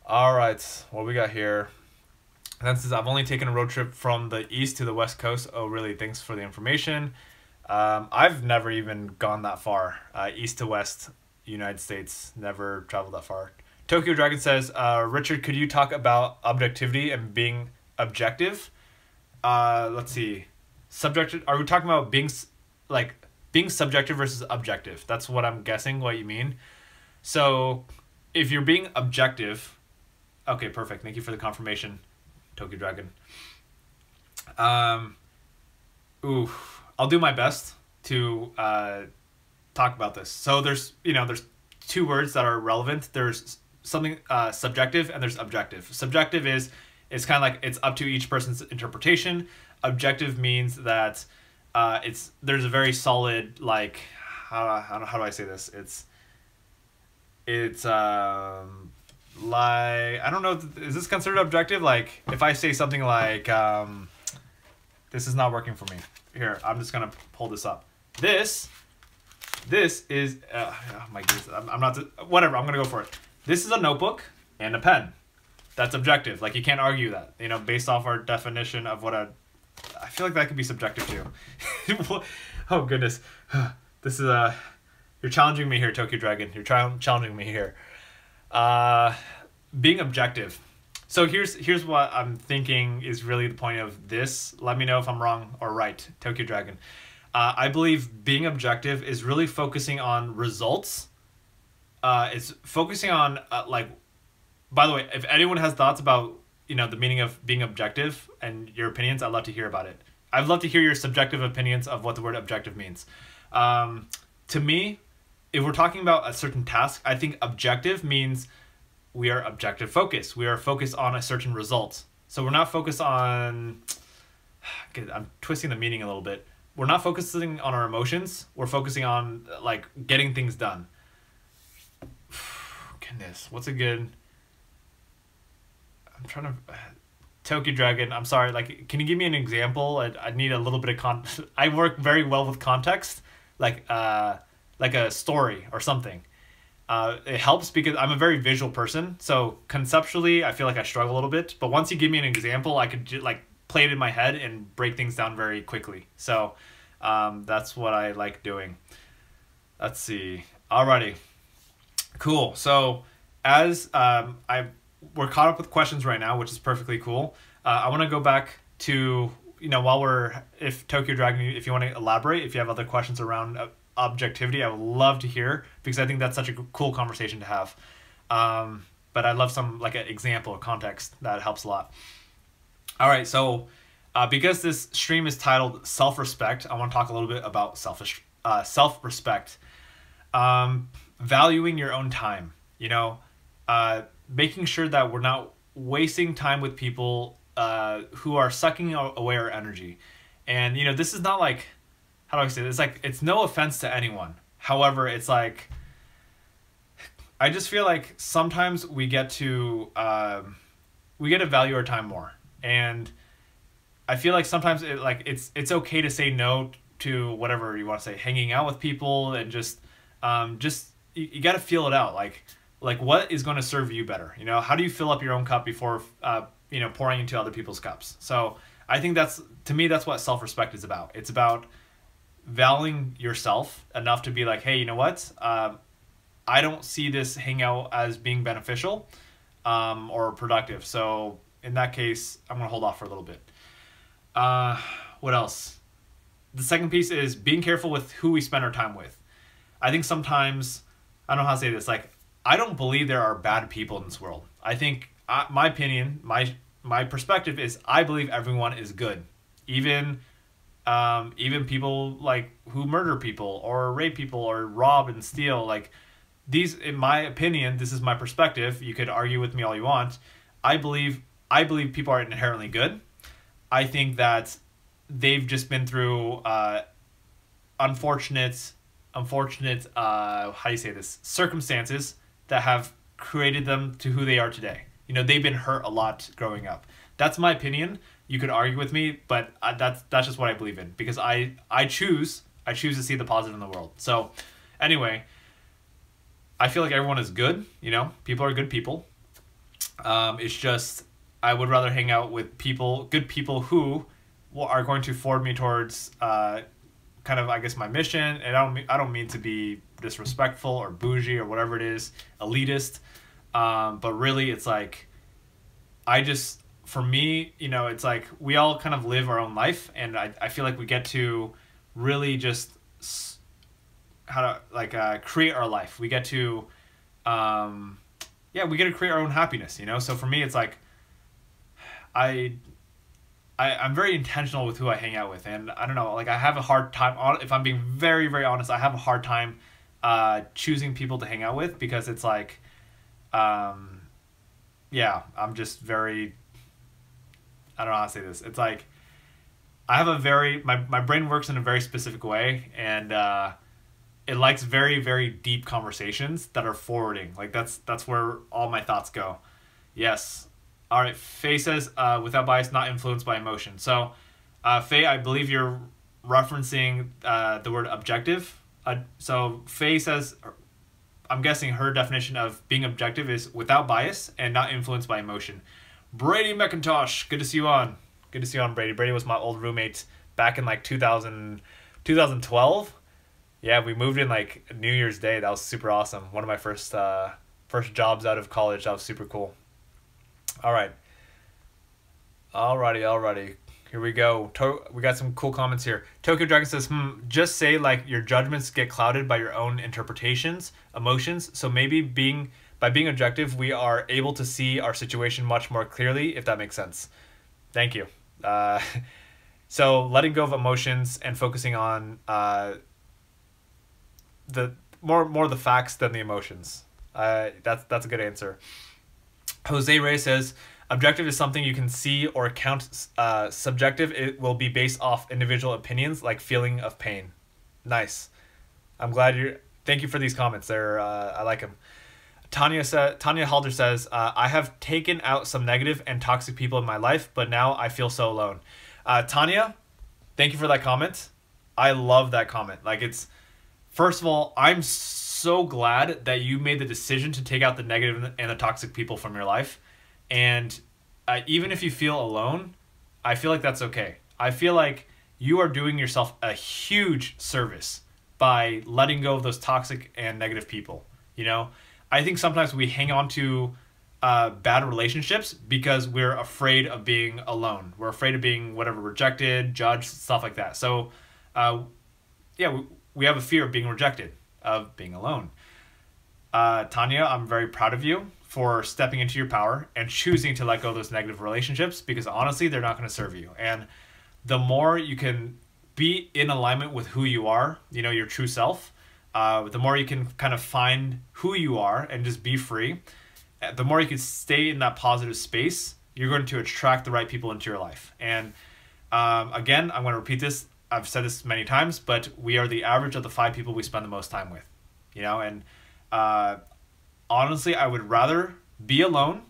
All right. What we got here? That says, I've only taken a road trip from the east to the west coast. Oh, really? Thanks for the information. I've never even gone that far. East to west, United States. Never traveled that far. Tokyo Dragon says, Richard, could you talk about objectivity and being objective? Let's see. Subjective. Are we talking about being subjective versus objective? That's what I'm guessing what you mean. So if you're being objective, okay, perfect. Thank you for the confirmation, Tokyo Dragon. I'll do my best to talk about this. So there's two words that are relevant. There's something subjective and there's objective. Subjective is it's kind of like it's up to each person's interpretation. Objective means that there's a very solid, like, how do I say this? It's like, I don't know, is this considered objective? Like, if I say something like, this is not working for me. Here, I'm just gonna pull this up. This is, oh my goodness, I'm not, whatever, I'm gonna go for it. This is a notebook and a pen. That's objective. Like, you can't argue that, based off our definition of what I feel like that could be subjective too. Oh goodness. This is you're challenging me here, Tokyo Dragon. You're challenging me here. Being objective. So here's what I'm thinking is really the point of this. Let me know if I'm wrong or right, Tokyo Dragon. I believe being objective is really focusing on results. It's focusing on by the way, if anyone has thoughts about the meaning of being objective and your opinions, I'd love to hear about it. I'd love to hear your subjective opinions of what the word objective means. To me, if we're talking about a certain task, I think objective means we are objective focused. We are focused on a certain result. So we're not focused on, I'm twisting the meaning a little bit. We're not focusing on our emotions. We're focusing on getting things done. Goodness, what's a good, I'm trying to, Tokyo Dragon, I'm sorry, can you give me an example? I need a little bit of I work very well with context, like a story or something. It helps because I'm a very visual person, so conceptually I feel like I struggle a little bit, but once you give me an example, I could play it in my head and break things down very quickly. So that's what I like doing. Let's see. Alrighty. Cool. So as we're caught up with questions right now, which is perfectly cool. I want to go back to, if Tokyo Dragon, if you want to elaborate, if you have other questions around objectivity, I would love to hear, because I think that's such a cool conversation to have. But I'd love some, an example or context that helps a lot. All right, so because this stream is titled Self-Respect, I want to talk a little bit about self-respect. Valuing your own time, making sure that we're not wasting time with people who are sucking away our energy. And, this is not how do I say this? It's no offense to anyone. However, it's I just feel like sometimes we get to value our time more. And I feel like sometimes it's okay to say no to whatever you want to say, hanging out with people, and just you got to feel it out. What is going to serve you better? How do you fill up your own cup before pouring into other people's cups? So I think to me that's what self-respect is about. It's about valuing yourself enough to be like, hey, you know what? I don't see this hangout as being beneficial or productive. So in that case, I'm going to hold off for a little bit. What else? The second piece is being careful with who we spend our time with. I think sometimes, I don't know how to say this, I don't believe there are bad people in this world. I think, my opinion, my perspective is I believe everyone is good. Even people who murder people or rape people or rob and steal, these, in my opinion, this is my perspective. You could argue with me all you want. I believe people are inherently good. I think that they've just been through unfortunate how do you say this, circumstances that have created them to who they are today. You know, they've been hurt a lot growing up. That's my opinion. You could argue with me, but that's just what I believe in, because I choose to see the positive in the world. So anyway, I feel like everyone is good. You know, people are good people. It's just I would rather hang out with good people who are going to forward me towards kind of, I guess, my mission. And I don't mean to be disrespectful or bougie or whatever it is, elitist. But really, it's like, for me, you know, it's like we all kind of live our own life, and I feel like we get to really just create our life. We get to, we get to create our own happiness, you know? So for me, it's like, I'm very intentional with who I hang out with, and I don't know, like I have a hard time, if I'm being very, very honest, I have a hard time choosing people to hang out with, because it's like, I'm just very, I don't know how to say this. It's like, I have my brain works in a very specific way, and it likes very, very deep conversations that are forwarding. Like that's where all my thoughts go. Yes. All right. Faye says, without bias, not influenced by emotion. So, Faye, I believe you're referencing the word objective. So Faye says, I'm guessing her definition of being objective is without bias and not influenced by emotion. Brady McIntosh, good to see you on. Good to see you on, Brady. Brady was my old roommate back in like 2012. Yeah, we moved in like New Year's Day. That was super awesome. One of my first jobs out of college. That was super cool. All right. Alrighty. Here we go. We got some cool comments here. Tokyo Dragon says, just say like your judgments get clouded by your own interpretations, emotions. So maybe by being objective, we are able to see our situation much more clearly, if that makes sense. Thank you. So letting go of emotions and focusing on the more the facts than the emotions. That's a good answer. Jose Reyes says, objective is something you can see or count. Subjective, it will be based off individual opinions, like feeling of pain. Nice. I'm glad thank you for these comments. I like them. Tanya Halder says, I have taken out some negative and toxic people in my life, but now I feel so alone. Tanya, thank you for that comment. I love that comment. Like, first of all, I'm so glad that you made the decision to take out the negative and the toxic people from your life. And even if you feel alone, I feel like that's okay. I feel like you are doing yourself a huge service by letting go of those toxic and negative people. You know, I think sometimes we hang on to bad relationships because we're afraid of being alone. We're afraid of being rejected, judged, stuff like that. So, we have a fear of being rejected, of being alone. Tanya, I'm very proud of you for stepping into your power and choosing to let go of those negative relationships, because honestly, they're not going to serve you. And the more you can be in alignment with who you are, you know, your true self, the more you can kind of find who you are and just be free, the more you can stay in that positive space, you're going to attract the right people into your life. And again, I'm going to repeat this. I've said this many times, but we are the average of the 5 people we spend the most time with, you know, and honestly, I would rather be alone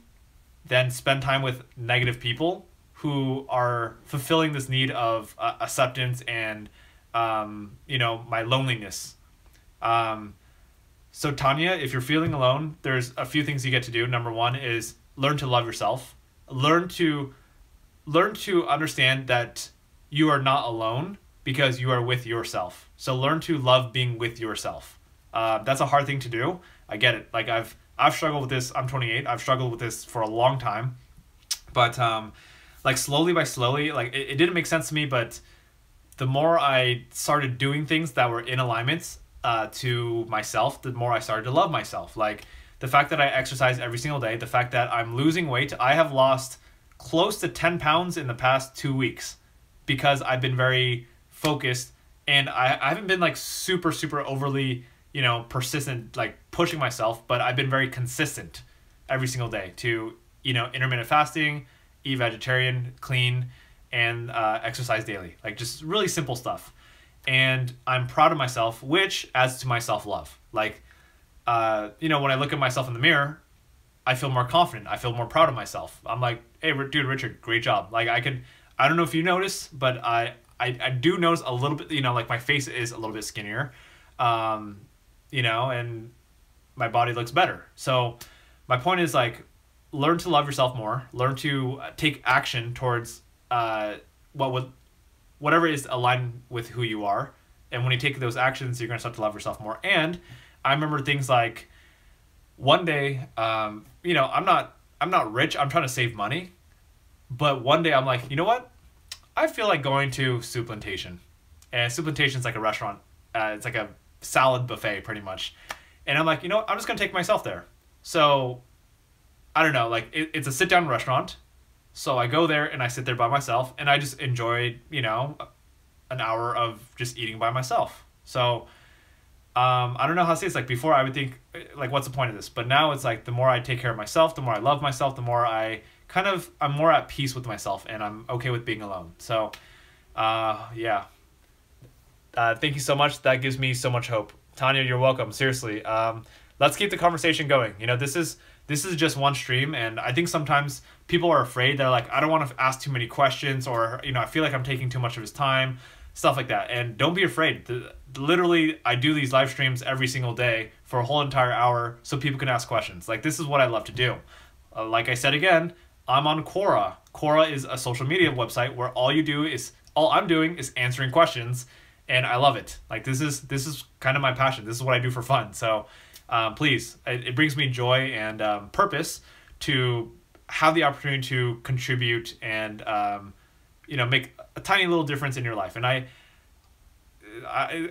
than spend time with negative people who are fulfilling this need of acceptance and, my loneliness. So Tanya, if you're feeling alone, there's a few things you get to do. Number 1 is learn to love yourself. Learn to understand that you are not alone because you are with yourself. So learn to love being with yourself. That's a hard thing to do. I get it. Like I've struggled with this. I'm 28. I've struggled with this for a long time, but slowly by slowly, like it didn't make sense to me. But the more I started doing things that were in alignment to myself, the more I started to love myself. Like the fact that I exercise every single day, the fact that I'm losing weight. I have lost close to 10 pounds in the past 2 weeks because I've been very focused, and I haven't been like super overly, persistent, like pushing myself, but I've been very consistent every single day to, intermittent fasting, eat vegetarian, clean, and exercise daily. Like just really simple stuff. And I'm proud of myself, which adds to my self-love. Like, when I look at myself in the mirror, I feel more confident. I feel more proud of myself. I'm like, hey, dude, Richard, great job. Like I don't know if you notice, but I do notice a little bit, like my face is a little bit skinnier, and my body looks better. So my point is like, learn to love yourself more, learn to take action towards whatever is aligned with who you are. And when you take those actions, you're going to start to love yourself more. And I remember things like one day, I'm not rich. I'm trying to save money. But one day I'm like, you know what? I feel like going to Suplantation. And Suplantation's like a restaurant. It's like a salad buffet pretty much. And I'm like, you know what? I'm just going to take myself there. So I don't know, like it's a sit down restaurant. So I go there and I sit there by myself and I just enjoy, an hour of just eating by myself. So I don't know how to say it. It's like before I would think like, what's the point of this? But now it's like the more I take care of myself, the more I love myself, the more I'm more at peace with myself and I'm okay with being alone. So yeah. Thank you so much. That gives me so much hope. Tanya, you're welcome. Seriously. Let's keep the conversation going. This is just one stream, and I think sometimes people are afraid. They're like, I don't want to ask too many questions, or I feel like I'm taking too much of his time, stuff like that. And don't be afraid. Literally, I do these live streams every single day for a whole entire hour so people can ask questions. Like, this is what I love to do. Like I said again, I'm on Quora. Quora is a social media website where all I'm doing is answering questions, and I love it. Like, this is kind of my passion. This is what I do for fun. So please, it brings me joy and purpose to have the opportunity to contribute and make a tiny little difference in your life. And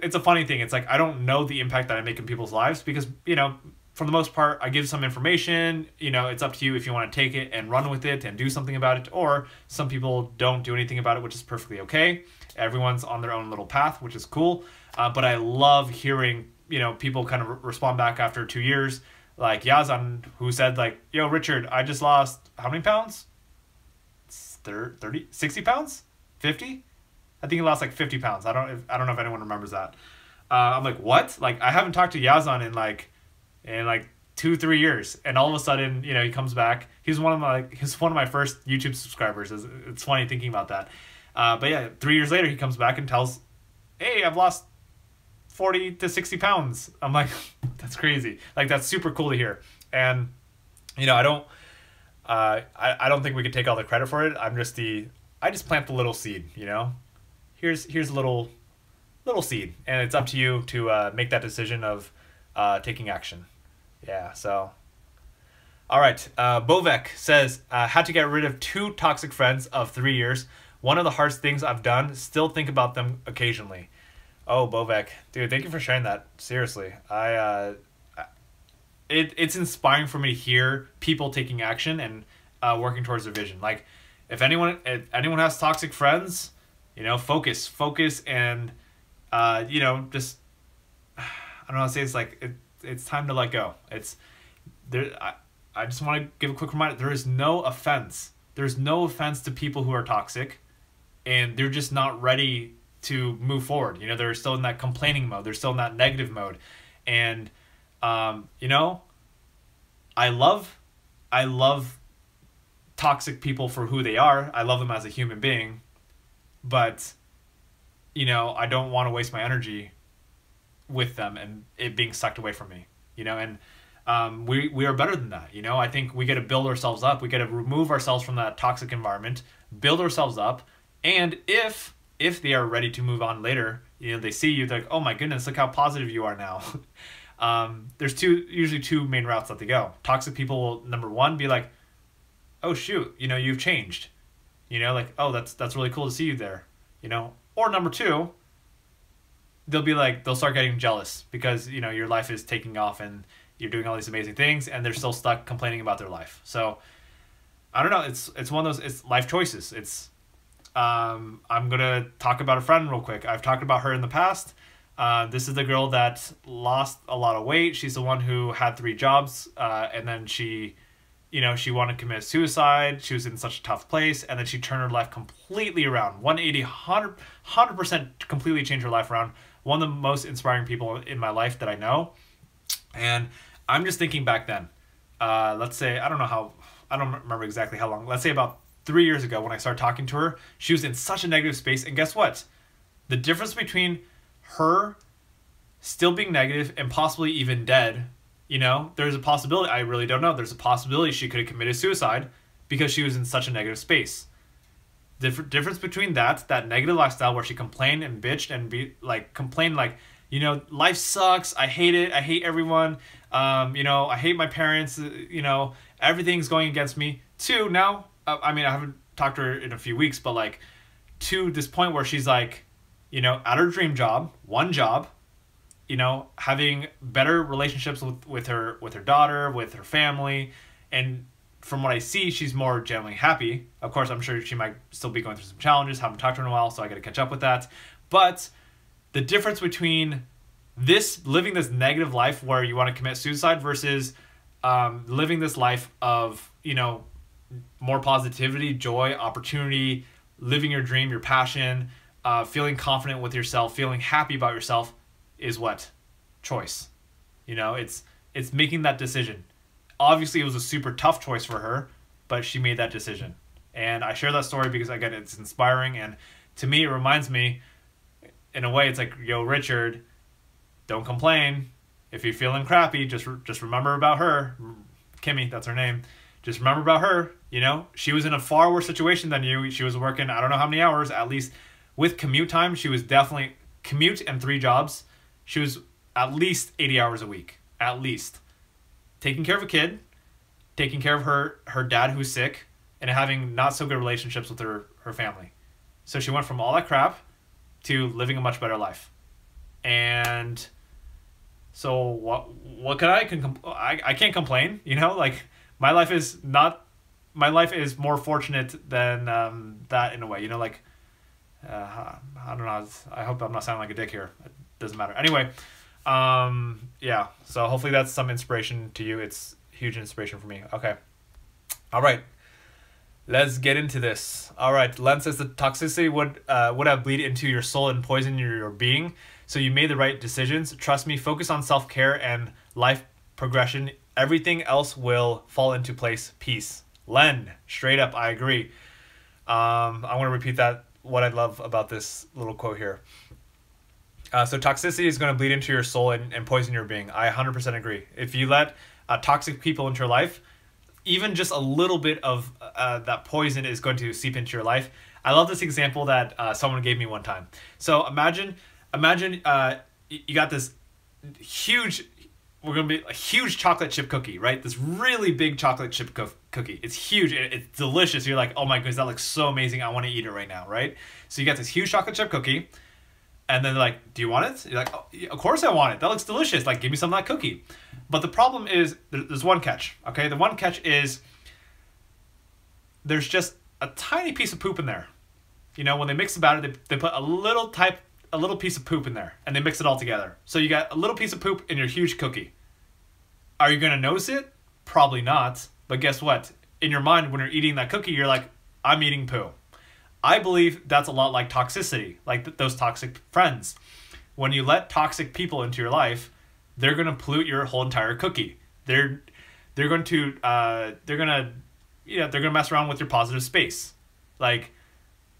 it's a funny thing. It's like I don't know the impact that I make in people's lives because for the most part I give some information. It's up to you if you want to take it and run with it and do something about it, or some people don't do anything about it, which is perfectly okay. Everyone's on their own little path, which is cool. But I love hearing people kind of respond back after 2 years, like Yazan, who said like, yo, Richard, I just lost how many pounds? 30, 60 pounds? 50? I think he lost like 50 pounds. I don't know if anyone remembers that. I'm like, what? Like, I haven't talked to Yazan in like 2-3 years. And all of a sudden, he comes back. He's one of my first YouTube subscribers. It's funny thinking about that. But yeah, 3 years later, he comes back and tells, hey, I've lost 40 to 60 pounds. I'm like, that's crazy. Like, that's super cool to hear. And, I don't think we could take all the credit for it. I just plant the little seed, Here's a little seed. And it's up to you to make that decision of taking action. Yeah, so. All right. Bovek says, had to get rid of 2 toxic friends of 3 years. One of the hardest things I've done, still think about them occasionally. Oh, Bovek, dude, thank you for sharing that. Seriously, it's inspiring for me to hear people taking action and working towards their vision. Like, if anyone has toxic friends, focus, and just I don't know how to say it. It's like it's time to let go. It's there. I just want to give a quick reminder. There is no offense. There's no offense to people who are toxic, and they're just not ready to move forward. They're still in that complaining mode. They're still in that negative mode. And, I love toxic people for who they are. I love them as a human being, but, I don't want to waste my energy with them and it being sucked away from me, and, we are better than that. I think we got to build ourselves up. We got to remove ourselves from that toxic environment, build ourselves up. And if they are ready to move on later, they see you, they're like, oh my goodness, look how positive you are now. There's usually two main routes that they go. Toxic people will, number one, be like, oh shoot, you've changed. Like, oh, that's really cool to see you there. Or number two, they'll start getting jealous because, your life is taking off and you're doing all these amazing things and they're still stuck complaining about their life. So I don't know. It's one of those, it's life choices. I'm going to talk about a friend real quick. I've talked about her in the past. This is the girl that lost a lot of weight. She's the one who had 3 jobs. And then she wanted to commit suicide. She was in such a tough place. And then she turned her life completely around. 180, 100% completely changed her life around. One of the most inspiring people in my life that I know. And I'm just thinking back then, let's say, I don't remember exactly how long. Let's say about 3 years ago when I started talking to her, she was in such a negative space. And guess what? The difference between her still being negative and possibly even dead, there's a possibility, I really don't know, there's a possibility she could have committed suicide because she was in such a negative space. Difference between that negative lifestyle where she complained and bitched and complained life sucks, I hate it, I hate everyone, I hate my parents, everything's going against me, to now, I haven't talked to her in a few weeks, but to this point where she's at her dream job, one job, having better relationships with her daughter, with her family, and from what I see, she's more generally happy. Of course, I'm sure she might still be going through some challenges, haven't talked to her in a while, so I got to catch up with that. But the difference between living this negative life where you want to commit suicide versus living this life of, more positivity, joy, opportunity, living your dream, your passion, feeling confident with yourself, feeling happy about yourself is what? Choice. It's making that decision. Obviously, it was a super tough choice for her, but she made that decision. And I share that story because, again, it's inspiring. And to me, it reminds me, in a way, it's like, yo, Richard, don't complain. If you're feeling crappy, just remember about her. Kimmy, that's her name. Just remember about her. She was in a far worse situation than you. She was working, I don't know how many hours, at least with commute time. She was definitely commute and 3 jobs. She was at least 80 hours a week, at least. Taking care of a kid, taking care of her dad who's sick, and having not so good relationships with her family. So she went from all that crap to living a much better life. And so what can I can't complain, my life is more fortunate than that in a way, I don't know, I hope I'm not sounding like a dick here. It doesn't matter. Anyway, yeah, so hopefully that's some inspiration to you. It's huge inspiration for me. Okay. All right. Let's get into this. All right. Len says the toxicity would have bleed into your soul and poison your being. So you made the right decisions. Trust me, focus on self-care and life progression. Everything else will fall into place. Peace. Len, straight up, I agree. I want to repeat that, what I love about this little quote here. So toxicity is going to bleed into your soul and poison your being. I 100% agree. If you let toxic people into your life, even just a little bit of that poison is going to seep into your life. I love this example that someone gave me one time. So imagine you got this huge, we're going to be a huge chocolate chip cookie, right? This really big chocolate chip cookie. It's huge. It's delicious. You're like, oh my goodness, that looks so amazing. I want to eat it right now, right? So you got this huge chocolate chip cookie. And then they're like, do you want it? You're like, oh, yeah, of course I want it. That looks delicious. Give me some of that cookie. But the problem is, there's one catch, okay? The one catch is there's just a tiny piece of poop in there. When they mix the batter, they put a little piece of poop in there, and they mix it all together. So you got a little piece of poop in your huge cookie. Are you going to notice it? Probably not. But guess what? In your mind, when you're eating that cookie, you're like, I'm eating poo. I believe that's a lot like toxicity, like those toxic friends. When you let toxic people into your life, they're going to pollute your whole entire cookie. They're going to mess around with your positive space.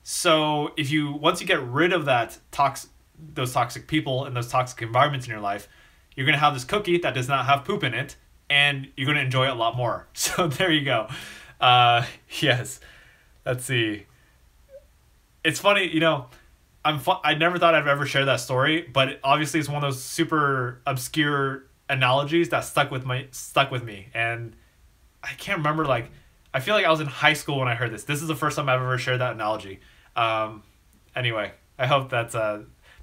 So once you get rid of those toxic people and those toxic environments in your life, you're going to have this cookie that does not have poop in it, and you're going to enjoy it a lot more. So there you go. Yes. Let's see. It's funny, I never thought I'd ever share that story, but obviously it's one of those super obscure analogies that stuck with me. And I can't remember, I feel like I was in high school when I heard this. This is the first time I've ever shared that analogy. Anyway, I hope that's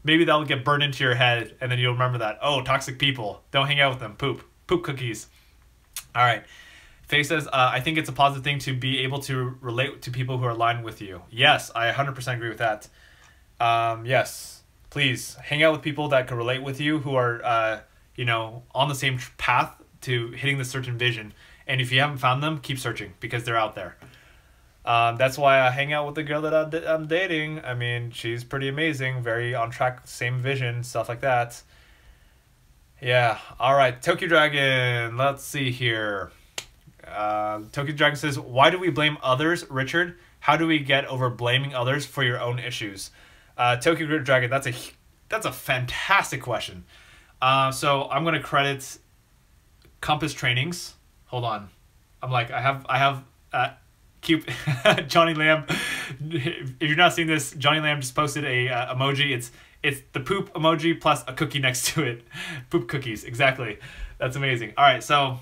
maybe that'll get burned into your head, and then you'll remember that. Oh, toxic people, don't hang out with them. Poop cookies. All right. Faye says, I think it's a positive thing to be able to relate to people who are aligned with you. Yes, I 100% agree with that. Yes, please hang out with people that can relate with you, who are, on the same path to hitting the certain vision. And if you haven't found them, keep searching, because they're out there. That's why I hang out with the girl that I'm dating. I mean, she's pretty amazing, very on track, same vision, stuff like that. Yeah, all right, Tokyo Dragon, let's see here. Tokyo Dragon says, why do we blame others, Richard? How do we get over blaming others for your own issues? Tokyo Dragon, that's a fantastic question. So I'm gonna credit Compass Trainings. Hold on, I have cute Johnny Lamb. If you're not seeing this, Johnny Lamb just posted a emoji. It's the poop emoji plus a cookie next to it. Poop cookies, exactly. That's amazing. All right, so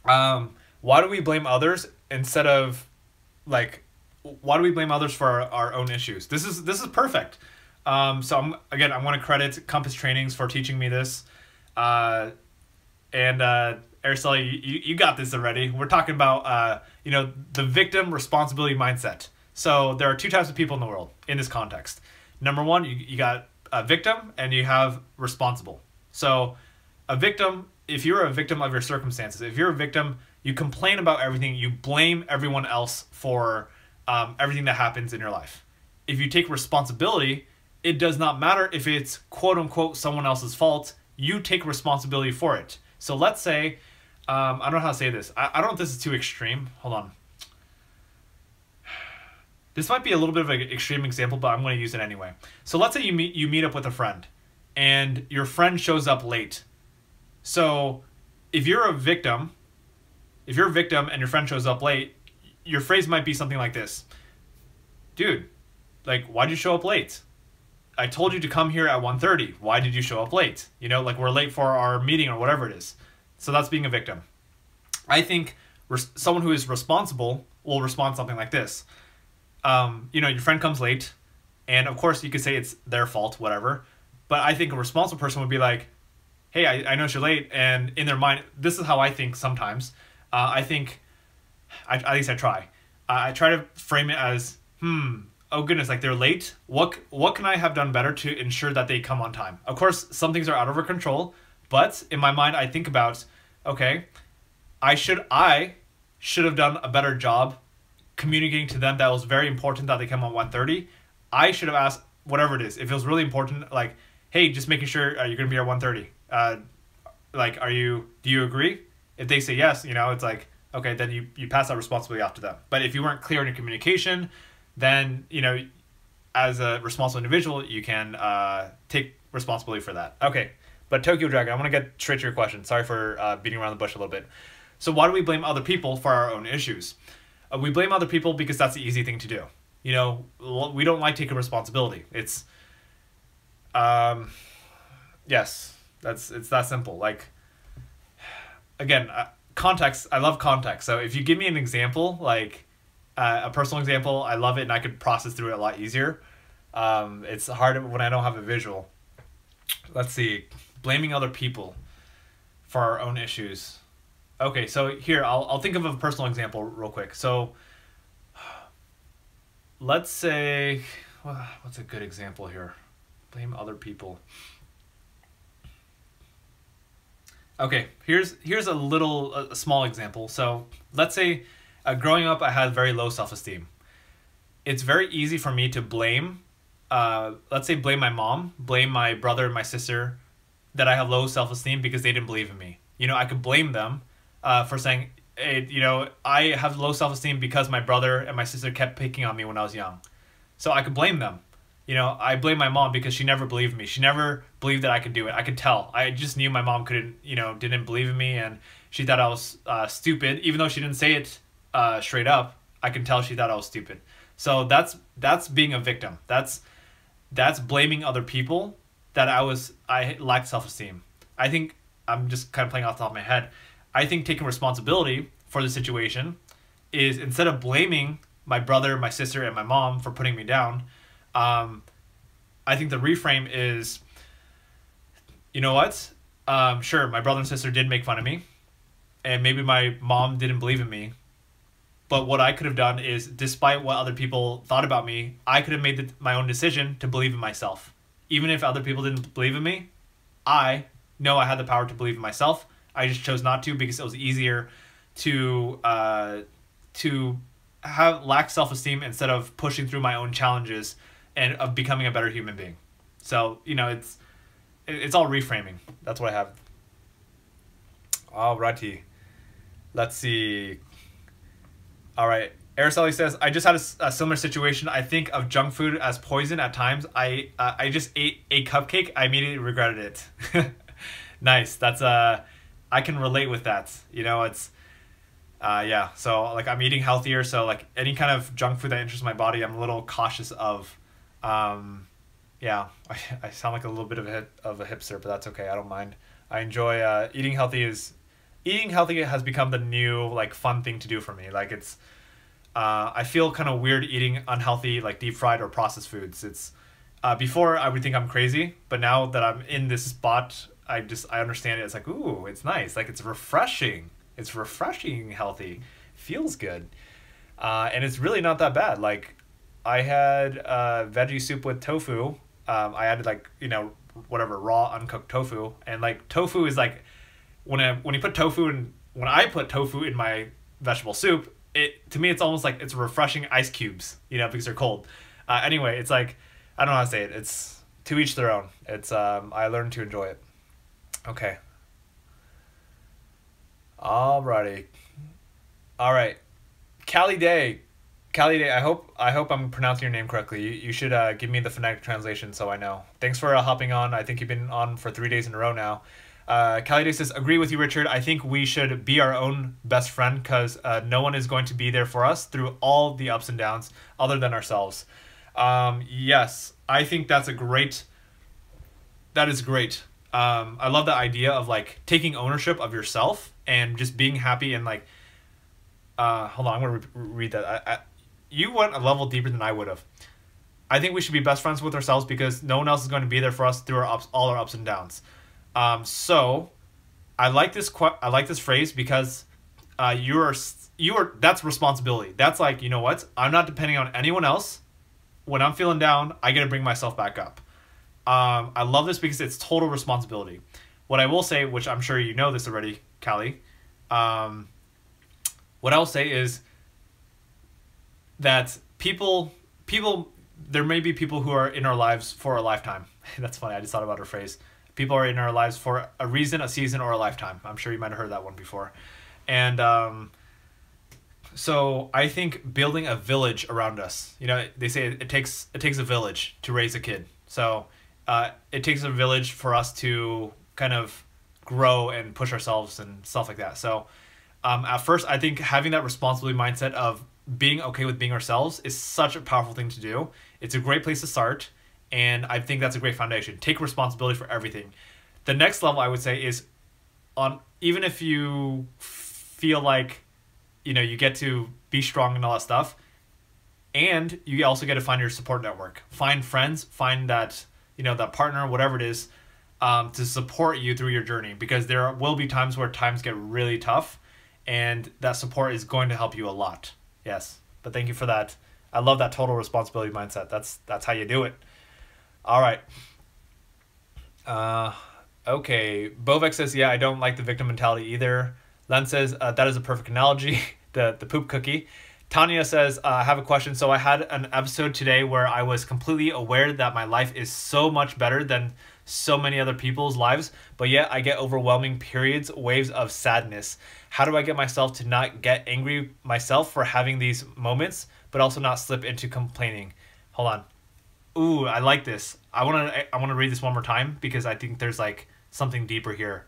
why do we blame others instead of why do we blame others for our own issues? This is perfect. So I'm going to credit Compass Trainings for teaching me this. And Araceli, you got this already. We're talking about the victim responsibility mindset. So there are two types of people in the world in this context. Number one, you got a victim and you have responsible. So a victim, if you're a victim of your circumstances, if you're a victim, you complain about everything, you blame everyone else for everything that happens in your life. If you take responsibility, it does not matter if it's quote unquote someone else's fault, you take responsibility for it. So let's say, I don't know how to say this. I don't know if this is too extreme. Hold on. This might be a little bit of an extreme example, but I'm going to use it anyway. So let's say you meet up with a friend and your friend shows up late. So if you're a victim and your friend shows up late, your phrase might be something like this. Dude, why'd you show up late? I told you to come here at 1:30. Why did you show up late? We're late for our meeting or whatever it is. So that's being a victim. I think someone who is responsible will respond something like this. Your friend comes late, and of course you could say it's their fault, whatever. But I think a responsible person would be like, hey, I know you're late. And in their mind, this is how I think sometimes. At least I try. I try to frame it as, oh goodness, they're late. What can I have done better to ensure that they come on time? Of course, some things are out of our control, but in my mind, I think about, okay, I should have done a better job communicating to them that it was very important that they come at 1:30. I should have asked whatever it is. If it was really important, hey, just making sure you're gonna be here at 1:30. Do you agree? If they say yes, it's okay, then you pass that responsibility off to them. But if you weren't clear in your communication, then, as a responsible individual, you can take responsibility for that. Okay, but Tokyo Dragon, I want to get straight to your question. Sorry for beating around the bush a little bit. So why do we blame other people for our own issues? We blame other people because that's the easy thing to do. We don't like taking responsibility. It's, yes, it's that simple. Again, context, I love context. So if you give me an example, a personal example, I love it and I could process through it a lot easier. It's hard when I don't have a visual. Let's see. Blaming other people for our own issues. Okay, so here, I'll think of a personal example real quick. So let's say, what's a good example here? Blame other people. Okay, here's a small example. So let's say growing up, I had very low self-esteem. It's very easy for me to blame, let's say blame my mom, blame my brother and my sister that I have low self-esteem because they didn't believe in me. I could blame them for saying, hey, I have low self-esteem because my brother and my sister kept picking on me when I was young. So I could blame them. I blame my mom because she never believed me. She never believed that I could do it. I could tell. I just knew my mom didn't believe in me, and she thought I was stupid. Even though she didn't say it straight up, I can tell she thought I was stupid. So that's being a victim. That's blaming other people that I lacked self-esteem. I think I'm just kind of playing off the top of my head. I think taking responsibility for the situation is, instead of blaming my brother, my sister, and my mom for putting me down, I think the reframe is, you know what? Sure, my brother and sister did make fun of me, and maybe my mom didn't believe in me. But what I could have done is, despite what other people thought about me, I could have made my own decision to believe in myself. Even if other people didn't believe in me, I know I had the power to believe in myself. I just chose not to because it was easier to lack self-esteem instead of pushing through my own challenges and of becoming a better human being. So, it's all reframing. That's what I have. Alrighty. Let's see. All right. Araceli says, I just had a similar situation. I think of junk food as poison at times. I just ate a cupcake. I immediately regretted it. Nice. That's I can relate with that. You know, it's yeah. So like I'm eating healthier, so like any kind of junk food that enters my body, I'm a little cautious of. Yeah, I sound like a little bit of a hipster, but that's okay. I don't mind. I enjoy eating healthy. Eating healthy has become the new like fun thing to do for me. Like it's I feel kind of weird eating unhealthy like deep fried or processed foods. It's before I would think I'm crazy, but now that I'm in this spot, I understand it. It's like, ooh, it's nice. Like it's refreshing. It's refreshing, healthy, feels good, and it's really not that bad. Like I had veggie soup with tofu. I added like whatever raw uncooked tofu, and like tofu is like when you put tofu in when I put tofu in my vegetable soup, it to me it's almost like it's refreshing ice cubes, because they're cold. Anyway, it's like I don't know how to say it. It's to each their own. It's I learned to enjoy it. Okay. Alrighty. All right. Callie Day. Callie Day, I hope I'm pronouncing your name correctly. You should give me the phonetic translation so I know. Thanks for hopping on. I think you've been on for 3 days in a row now. Callie Day says, agree with you, Richard. I think we should be our own best friend because no one is going to be there for us through all the ups and downs other than ourselves. Yes, I think that is great. I love the idea of like taking ownership of yourself and just being happy and like, hold on, I'm going to read that. You went a level deeper than I would have. I think we should be best friends with ourselves because no one else is going to be there for us through all our ups and downs. So I like this phrase because you are that's responsibility. That's like, you know what? I'm not depending on anyone else. When I'm feeling down, I got to bring myself back up. I love this because it's total responsibility. What I will say, which I'm sure you know this already, Callie, what I'll say is that people, there may be people who are in our lives for a lifetime. That's funny. I just thought about her phrase. People are in our lives for a reason, a season, or a lifetime. I'm sure you might have heard that one before. And so I think building a village around us, they say it takes a village to raise a kid. So it takes a village for us to kind of grow and push ourselves and stuff like that. So at first, I think having that responsibility mindset of being okay with being ourselves is such a powerful thing to do. It's a great place to start, and I think that's a great foundation. Take responsibility for everything. The next level I would say is even if you feel like you get to be strong and all that stuff, and you also get to find your support network. Find friends, find that that partner, whatever it is, to support you through your journey, because there will be times where times get really tough, and that support is going to help you a lot. Yes, but thank you for that. I love that total responsibility mindset. That's how you do it. All right. Okay. Bovek says, yeah, I don't like the victim mentality either. Len says, that is a perfect analogy, the poop cookie. Tanya says, I have a question. So I had an episode today where I was completely aware that my life is so much better than so many other people's lives, but yet I get overwhelming periods, waves of sadness. How do I get myself to not get angry myself for having these moments, but also not slip into complaining? Hold on. Ooh, I like this. I want to read this one more time because I think there's like something deeper here.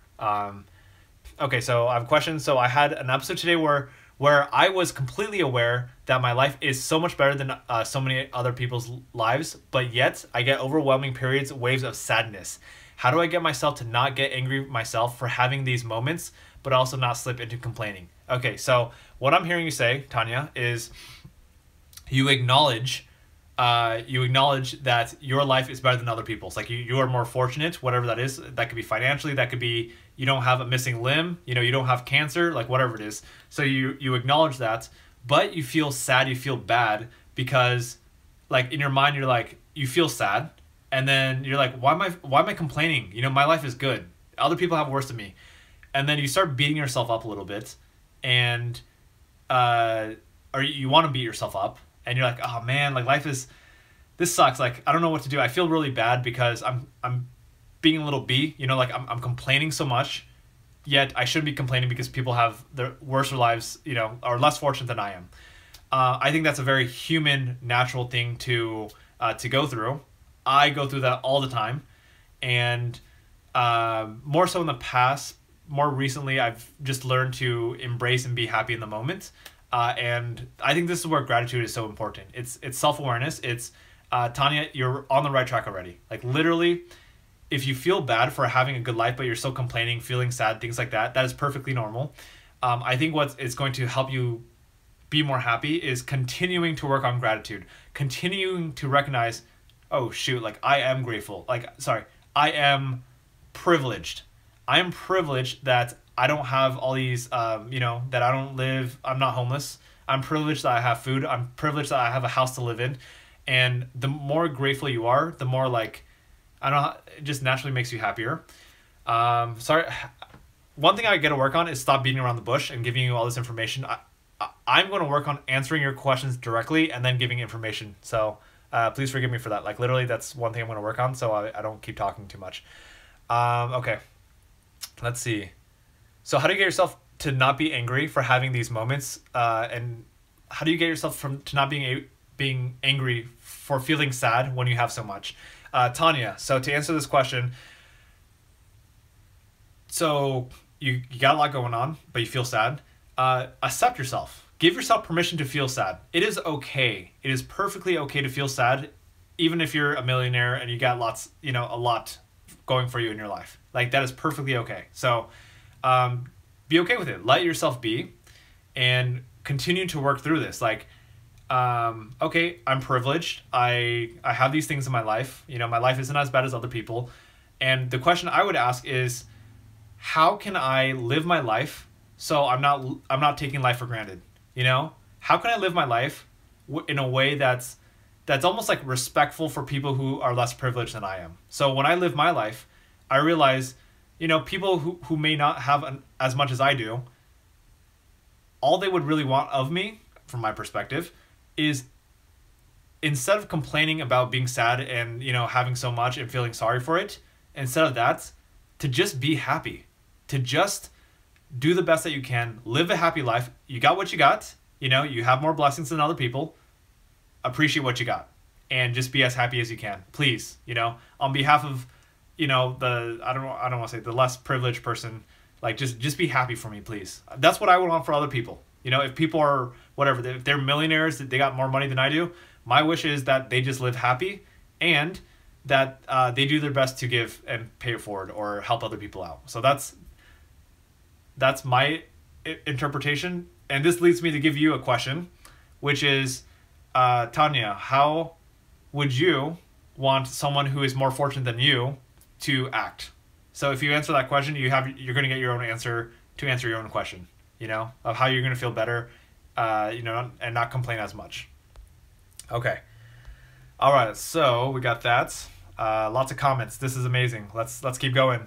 Okay, so I have a question. So I had an episode today where I was completely aware that my life is so much better than so many other people's lives, but yet I get overwhelming periods, waves of sadness. How do I get myself to not get angry myself for having these moments, but also not slip into complaining? Okay, so what I'm hearing you say, Tanya, is you acknowledge that your life is better than other people's. Like you are more fortunate, whatever that is. That could be financially, that could be you don't have a missing limb, you don't have cancer, like whatever it is. So you acknowledge that, but you feel sad, you feel bad because like in your mind you're like you feel sad, and then you're like why am I complaining? My life is good. Other people have worse than me. And then you start beating yourself up a little bit, and or you want to beat yourself up, and you're like, oh man, like this sucks. Like I don't know what to do. I feel really bad because I'm being a little B. Like I'm complaining so much, yet I shouldn't be complaining because people have their worse lives, you know, are less fortunate than I am. I think that's a very human, natural thing to go through. I go through that all the time, and more so in the past. More recently, I've just learned to embrace and be happy in the moment. And I think this is where gratitude is so important. It's self-awareness. It's Tanya, you're on the right track already. Like literally, if you feel bad for having a good life, but you're still complaining, feeling sad, things like that, that is perfectly normal. I think what is going to help you be more happy is continuing to work on gratitude, continuing to recognize, oh shoot, like I am grateful. I am privileged. I am privileged that I don't have all these, that I'm not homeless. I'm privileged that I have food. I'm privileged that I have a house to live in. And the more grateful you are, the more like, I don't know, it just naturally makes you happier. One thing I got to work on is stop beating around the bush and giving you all this information. I'm going to work on answering your questions directly and then giving information. So please forgive me for that. Like literally that's one thing I'm going to work on so I don't keep talking too much. Okay. Let's see. So how do you get yourself to not be angry for having these moments? And how do you get yourself to not being angry for feeling sad when you have so much? Tanya, so to answer this question, so you got a lot going on, but you feel sad. Accept yourself. Give yourself permission to feel sad. It is okay. It is perfectly okay to feel sad, even if you're a millionaire and you got a lot going for you in your life. Like that is perfectly okay. So be okay with it. Let yourself be and continue to work through this. Like, okay, I'm privileged. I have these things in my life. You know, my life isn't as bad as other people. And the question I would ask is, how can I live my life so I'm not taking life for granted? You know, how can I live my life in a way that's almost like respectful for people who are less privileged than I am? So when I live my life, I realize, you know, people who may not have as much as I do, all they would really want of me, from my perspective, is instead of complaining about being sad and, you know, having so much and feeling sorry for it, instead of that, to just be happy, to just do the best that you can, live a happy life. You got what you got, you know, you have more blessings than other people. Appreciate what you got and just be as happy as you can, please. You know, on behalf of, you know, I don't want to say the less privileged person, like just be happy for me, please. That's what I would want for other people. You know, if people are whatever, if they're millionaires, they got more money than I do, my wish is that they just live happy and that they do their best to give and pay it forward or help other people out. So that's my interpretation. And this leads me to give you a question, which is, Tanya, how would you want someone who is more fortunate than you to act? So if you answer that question, you're going to get your own answer to answer your own question, you know, of how you're going to feel better, you know, and not complain as much. Okay. All right. So we got that. Lots of comments. This is amazing. Let's keep going.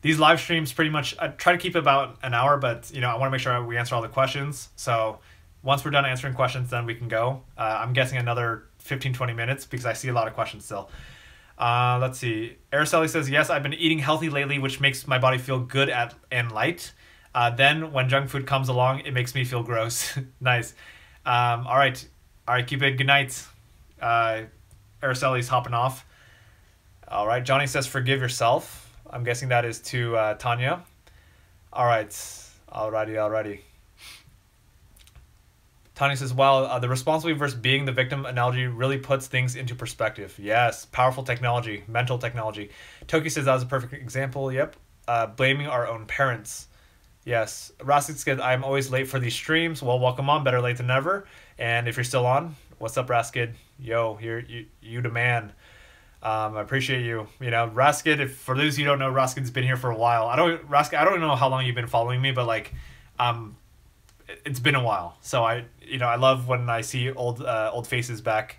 These live streams pretty much, I try to keep it about an hour, but you know, I want to make sure we answer all the questions. So once we're done answering questions, then we can go. I'm guessing another 15-20 minutes because I see a lot of questions still. Let's see. Araceli says, yes, I've been eating healthy lately, which makes my body feel good and light. Then when junk food comes along, it makes me feel gross. Nice. All right, keep it. Good night. Araceli's hopping off. All right, Johnny says, forgive yourself. I'm guessing that is to Tanya. All right, alrighty. Tanya says, wow, the responsibility versus being the victim analogy really puts things into perspective. Yes, powerful technology, mental technology. Toki says that was a perfect example. Yep. Blaming our own parents. Yes. Rasik said, I'm always late for these streams. Well, welcome on. Better late than never. And if you're still on, what's up, Raskid? Yo, you the man. I appreciate you. You know, Raskid, for those of you who don't know, Raskid's been here for a while. I don't know how long you've been following me, but like, it's been a while. So I love when I see old faces back.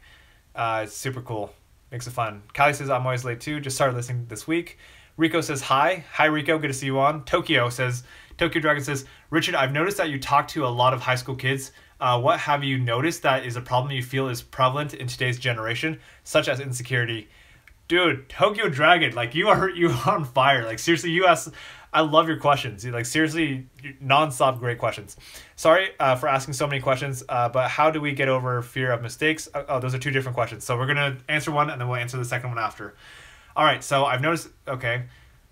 It's super cool. Makes it fun. Callie says, I'm always late too. Just started listening this week. Rico says, hi. Hi, Rico. Good to see you on. Tokyo Dragon says, Richard, I've noticed that you talk to a lot of high school kids. What have you noticed that is a problem you feel is prevalent in today's generation, such as insecurity? Dude, Tokyo Dragon, like you are on fire. Like seriously, I love your questions. Like seriously, nonstop great questions. Sorry for asking so many questions, but how do we get over fear of mistakes? Oh, those are two different questions. So we're gonna answer one and then we'll answer the second one after. All right. So I've noticed. Okay.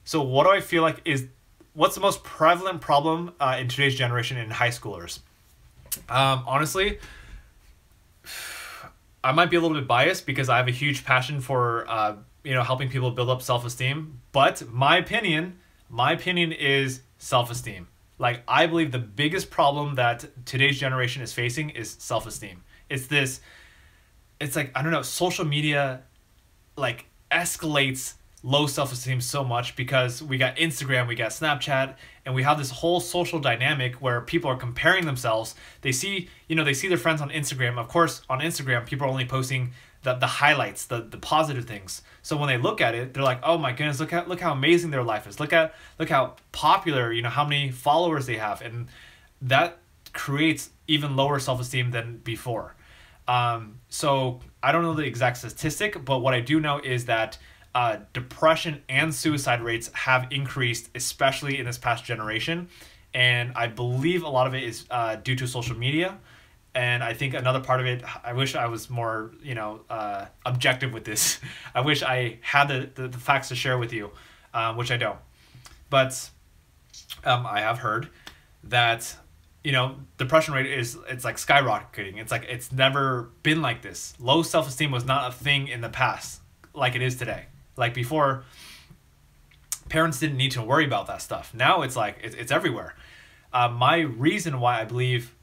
So what do I feel like is what's the most prevalent problem in today's generation in high schoolers? Honestly, I might be a little bit biased because I have a huge passion for helping people build up self-esteem. But my opinion is self-esteem. Like I believe the biggest problem that today's generation is facing is self-esteem. It's like I don't know, social media like escalates low self-esteem so much because we got Instagram, we got Snapchat, and we have this whole social dynamic where people are comparing themselves. They see their friends on Instagram. Of course, on Instagram, people are only posting the highlights, the positive things. So when they look at it, they're like, "Oh my goodness, look how amazing their life is. Look how popular, how many followers they have." And that creates even lower self-esteem than before. So I don't know the exact statistic, but what I do know is that depression and suicide rates have increased, especially in this past generation. And I believe a lot of it is due to social media. And I think another part of it, I wish I was more, objective with this. I wish I had the facts to share with you, which I don't. But I have heard that, depression rate it's like skyrocketing. It's like it's never been like this. Low self-esteem was not a thing in the past like it is today. Like before, parents didn't need to worry about that stuff. Now it's like it's everywhere. My reason why I believe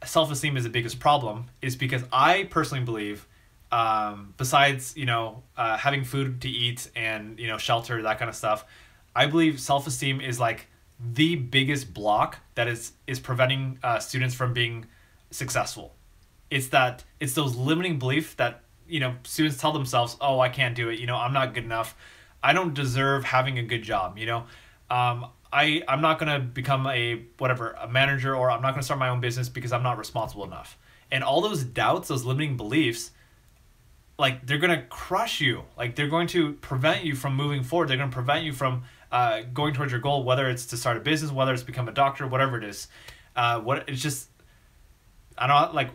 self-esteem is the biggest problem is because I personally believe, besides having food to eat and shelter, that kind of stuff, I believe self-esteem is like the biggest block that is preventing students from being successful. It's those limiting beliefs that students tell themselves, "Oh, I can't do it. I'm not good enough. I don't deserve having a good job. I'm not gonna become a manager, or I'm not gonna start my own business because I'm not responsible enough." And all those doubts, those limiting beliefs, like they're gonna crush you. Like they're going to prevent you from moving forward. They're gonna prevent you from going towards your goal, whether it's to start a business, whether it's become a doctor, whatever it is. I don't like.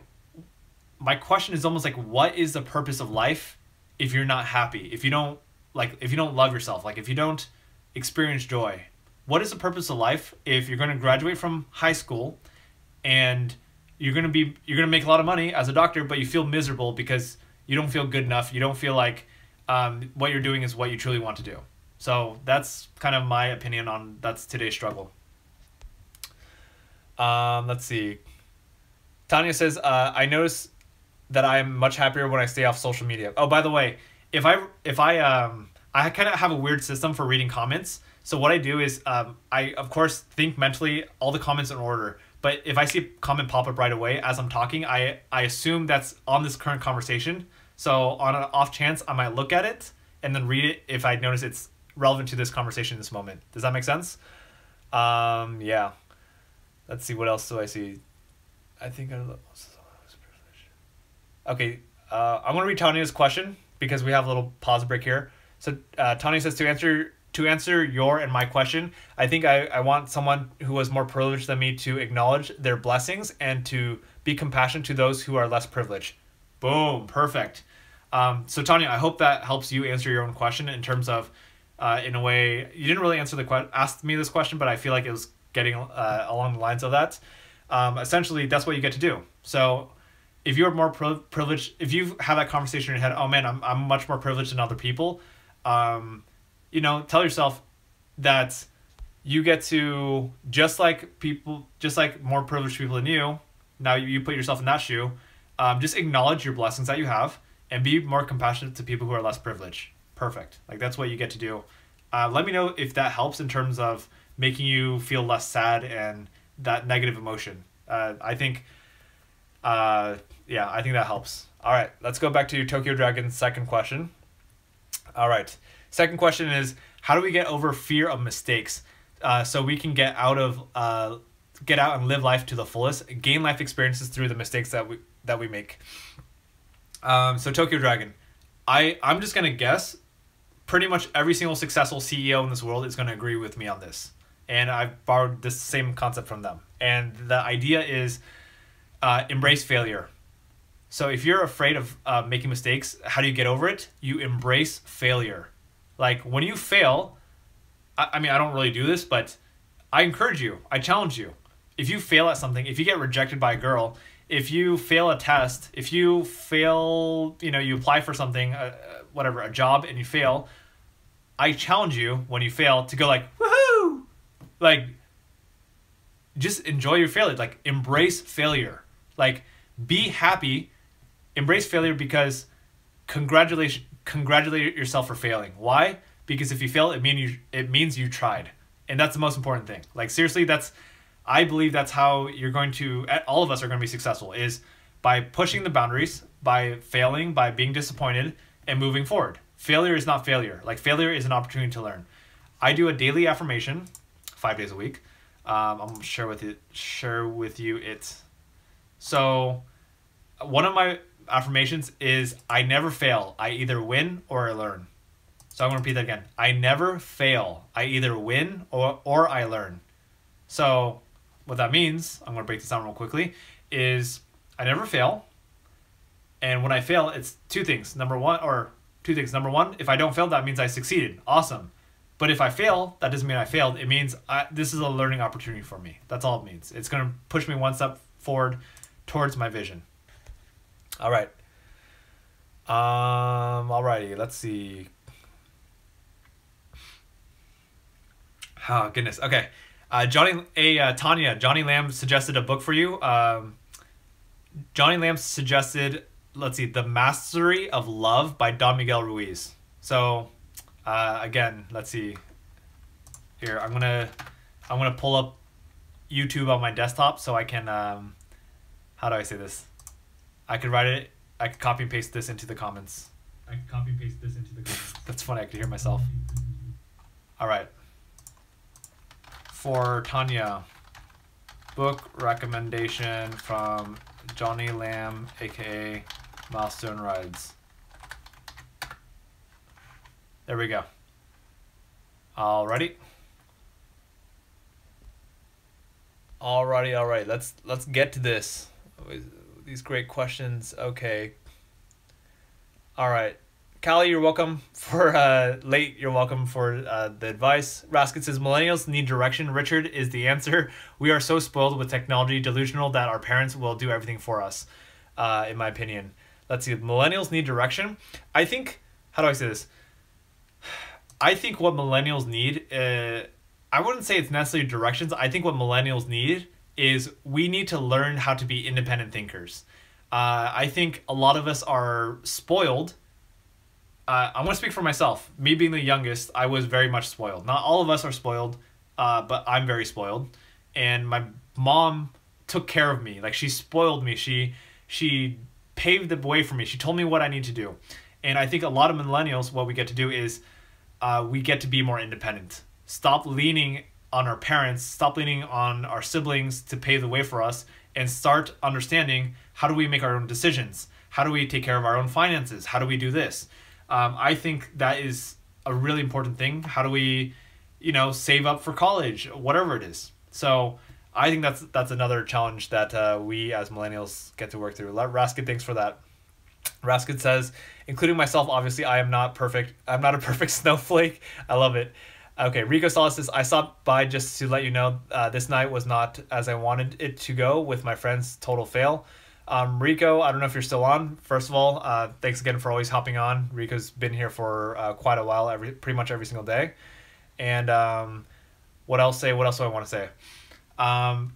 My question is almost like, what is the purpose of life if you're not happy? If you don't love yourself, like if you don't experience joy, what is the purpose of life if you're going to graduate from high school and you're going to make a lot of money as a doctor, but you feel miserable because you don't feel good enough. You don't feel like what you're doing is what you truly want to do. So that's kind of my opinion on that's today's struggle. Let's see. Tanya says, I notice that I'm much happier when I stay off social media. Oh, by the way, if I kind of have a weird system for reading comments. So what I do is I of course think mentally all the comments in order. But if I see a comment pop up right away as I'm talking, I assume that's on this current conversation. So on an off chance, I might look at it and then read it if I notice it's relevant to this conversation in this moment. Does that make sense? Yeah. Let's see, what else do I see? I think okay, I'm going to read Tanya's question because we have a little pause break here. So Tanya says, to answer your and my question, I think I want someone who was more privileged than me to acknowledge their blessings and to be compassionate to those who are less privileged. Boom, perfect. So Tanya, I hope that helps you answer your own question in terms of, in a way, you didn't really ask me this question, but I feel like it was getting along the lines of that. Essentially, that's what you get to do. So if you're more privileged, if you have that conversation in your head, "Oh man, I'm much more privileged than other people," tell yourself that you get to, just like more privileged people than you, now you put yourself in that shoe, just acknowledge your blessings that you have and be more compassionate to people who are less privileged. Perfect. Like that's what you get to do. Let me know if that helps in terms of making you feel less sad and that negative emotion. I think that helps. All right, let's go back to Tokyo Dragon's second question. All right, second question is, how do we get over fear of mistakes so we can get out and live life to the fullest, gain life experiences through the mistakes that we make? So Tokyo Dragon, I'm just gonna guess pretty much every single successful CEO in this world is going to agree with me on this. And I've borrowed this same concept from them. And the idea is embrace failure. So if you're afraid of making mistakes, how do you get over it? You embrace failure. Like when you fail, I mean, I don't really do this, but I encourage you, I challenge you. If you fail at something, if you get rejected by a girl, if you fail a test, if you fail, you apply for something, whatever, a job, and you fail, I challenge you when you fail to go like, woohoo! Like, just enjoy your failure. Like, embrace failure. Like, be happy. Embrace failure because congratulate yourself for failing. Why? Because if you fail, it means you tried. And that's the most important thing. Like, seriously, I believe that's how all of us are going to be successful, is by pushing the boundaries, by failing, by being disappointed, and moving forward. Failure is not failure. Like, failure is an opportunity to learn. I do a daily affirmation, 5 days a week. I'm share with you it. So one of my affirmations is I never fail. I either win or I learn. So I'm going to repeat that again. I never fail. I either win or I learn. So what that means, I'm going to break this down real quickly, is I never fail. And when I fail, it's two things. Number one, if I don't fail, that means I succeeded. Awesome. But if I fail, that doesn't mean I failed. It means this is a learning opportunity for me. That's all it means. It's going to push me one step forward towards my vision. All right. Alrighty, let's see. Oh, goodness. Okay. Johnny Lamb suggested a book for you. Johnny Lamb suggested, let's see, The Mastery of Love by Don Miguel Ruiz. So, again, let's see. Here, I'm gonna pull up YouTube on my desktop so I can, how do I say this? I could write it, I could copy and paste this into the comments. That's funny, I could hear myself. All right. For Tanya, book recommendation from Johnny Lamb, aka Milestone Rides. There we go. Alrighty. Let's get to this. These great questions. Okay. All right. Callie, you're welcome for you're welcome for the advice. Raskin says millennials need direction. Richard is the answer. We are so spoiled with technology, delusional that our parents will do everything for us. In my opinion, let's see. Millennials need direction. I think. How do I say this? I think what millennials need. I wouldn't say it's necessarily directions. I think what millennials need is we need to learn how to be independent thinkers. I think a lot of us are spoiled. I'm going to speak for myself. Me being the youngest, I was very much spoiled. Not all of us are spoiled, but I'm very spoiled. And my mom took care of me. Like, she spoiled me. She paved the way for me. She told me what I need to do. And I think a lot of millennials, what we get to do is we get to be more independent. Stop leaning on our parents. Stop leaning on our siblings to pave the way for us. And start understanding, how do we make our own decisions? How do we take care of our own finances? How do we do this? I think that is a really important thing. How do we, save up for college, whatever it is. So I think that's another challenge that we as millennials get to work through. Raskin, thanks for that. Raskin says, including myself, obviously, I am not perfect. I'm not a perfect snowflake. I love it. Okay, Rico Salas says, I stopped by just to let you know this night was not as I wanted it to go with my friends. Total fail. Rico, I don't know if you're still on. First of all, thanks again for always hopping on. Rico's been here for quite a while, pretty much every single day. And what else do I want to say?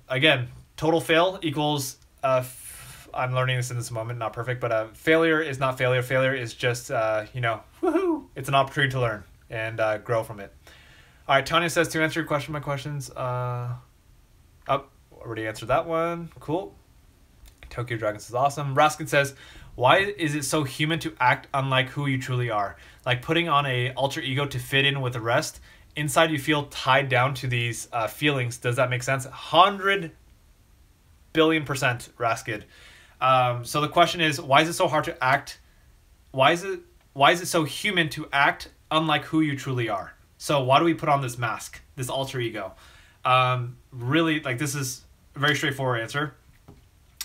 Again, total fail equals, I'm learning this in this moment, not perfect, but failure is not failure. Failure is just, woohoo! It's an opportunity to learn and grow from it. All right, Tanya says, to answer your question, my questions, already answered that one. Cool. Tokyo Dragon says, awesome. Raskin says, why is it so human to act unlike who you truly are? Like putting on a alter ego to fit in with the rest. Inside you feel tied down to these feelings. Does that make sense? 100 billion %, Raskin. So the question is, why is it so hard to act? Why is it so human to act unlike who you truly are. So why do we put on this mask, this alter ego? Really, like, this is a very straightforward answer.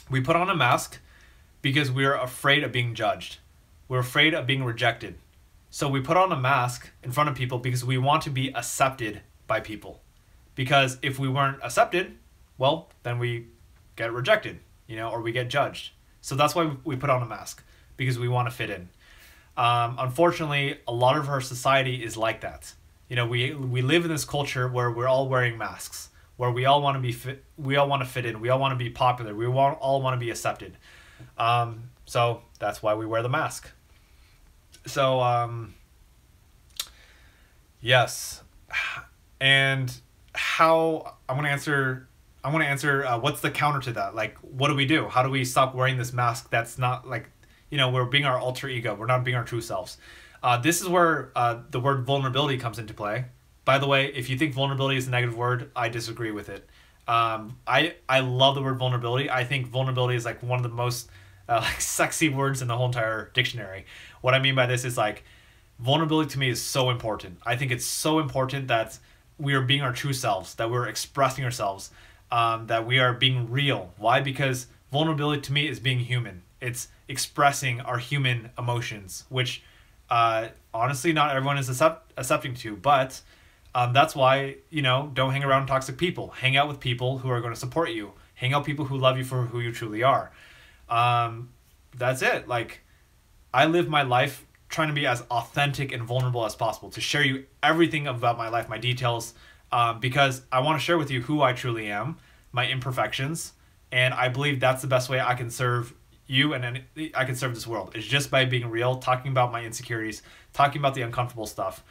We put on a mask because we're afraid of being judged. We're afraid of being rejected. So we put on a mask in front of people because we want to be accepted by people. Because if we weren't accepted, well, then we get rejected, or we get judged. So that's why we put on a mask, because we want to fit in. Unfortunately, a lot of our society is like that. We live in this culture where we're all wearing masks, where we all want to be fit, we all want to fit in, we all want to be popular, all want to be accepted. So that's why we wear the mask. So yes, and how I want to answer. What's the counter to that? Like, what do we do? How do we stop wearing this mask? That's not like, we're being our alter ego. We're not being our true selves. This is where the word vulnerability comes into play. By the way, if you think vulnerability is a negative word, I disagree with it. I love the word vulnerability. I think vulnerability is like one of the most sexy words in the whole entire dictionary. What I mean by this is, like, vulnerability to me is so important. I think it's so important that we are being our true selves, that we're expressing ourselves, that we are being real. Why? Because vulnerability to me is being human. It's expressing our human emotions, which honestly not everyone is accepting to, but that's why, don't hang around toxic people. Hang out with people who are going to support you. Hang out with people who love you for who you truly are. That's it. Like, I live my life trying to be as authentic and vulnerable as possible, to share you everything about my life, my details, because I want to share with you who I truly am, my imperfections, and I believe that's the best way I can serve you and I can serve this world, is just by being real, talking about my insecurities, talking about the uncomfortable stuff.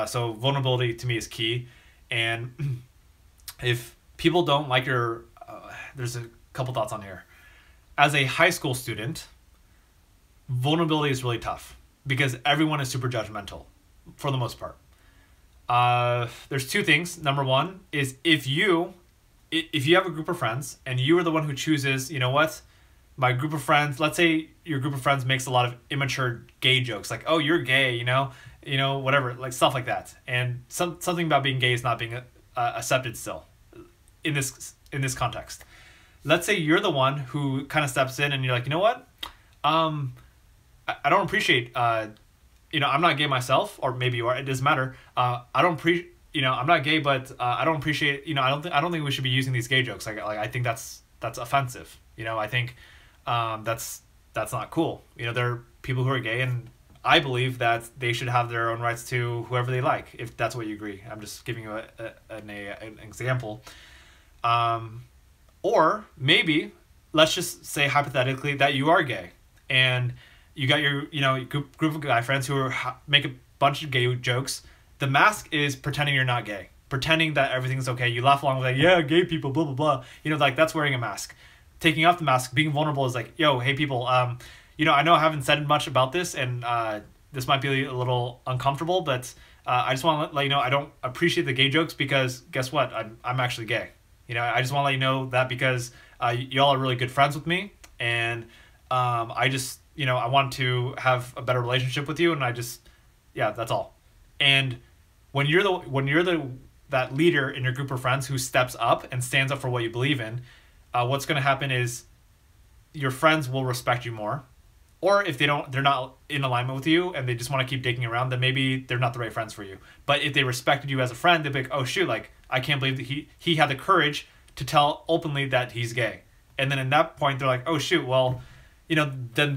So vulnerability to me is key. And if people don't like your, there's a couple thoughts on here. As a high school student, vulnerability is really tough because everyone is super judgmental for the most part. There's two things. Number one is if you have a group of friends and you are the one who chooses, my group of friends, let's say your group of friends makes a lot of immature gay jokes, like, oh, you're gay, whatever, like stuff like that. And something about being gay is not being accepted still in this context. Let's say you're the one who kind of steps in and you're like, you know what? I don't appreciate, I'm not gay myself, or maybe you are, it doesn't matter. I'm not gay, but I don't appreciate, I don't think we should be using these gay jokes. Like I think that's offensive. I think that's not cool. There are people who are gay, and I believe that they should have their own rights to whoever they like, if that's what you agree. I'm just giving you an example. Or maybe let's just say hypothetically that you are gay and you got your group of guy friends who make a bunch of gay jokes. The mask is pretending you're not gay, pretending that everything's okay. You laugh along with, like, yeah, gay people, blah blah blah. Like, that's wearing a mask. Taking off the mask, being vulnerable, is like, yo, hey people, I know I haven't said much about this, and this might be a little uncomfortable, but I just want to let you know I don't appreciate the gay jokes, because guess what? I'm actually gay. I just want to let you know that, because y'all are really good friends with me, and I just, I want to have a better relationship with you, and that's all. And when you're that leader in your group of friends who steps up and stands up for what you believe in, what's going to happen is your friends will respect you more. Or if they're not in alignment with you and they just want to keep digging around, then maybe they're not the right friends for you. But if they respected you as a friend, they'd be like, oh shoot, like, I can't believe that he had the courage to tell openly that he's gay. And then in that point, they're like, oh shoot, well, then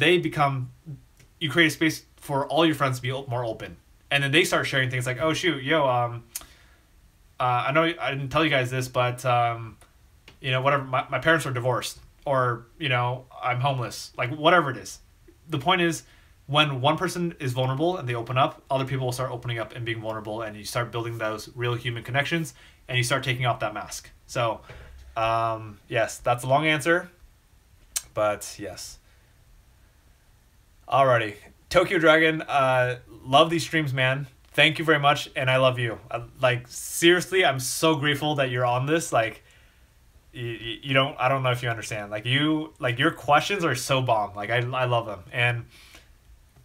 you create a space for all your friends to be more open. And then they start sharing things like, oh shoot, yo, I know I didn't tell you guys this, but whatever, my parents are divorced, or I'm homeless, like whatever it is. The point is, when one person is vulnerable and they open up, other people will start opening up and being vulnerable, and you start building those real human connections, and you start taking off that mask. So yes, that's a long answer, but yes. Alrighty, Tokyo Dragon, love these streams, man. Thank you very much, and I love you. Like, seriously, I'm so grateful that you're on this. Like, you don't, I don't know if you understand. Like, your questions are so bomb. Like, I love them. And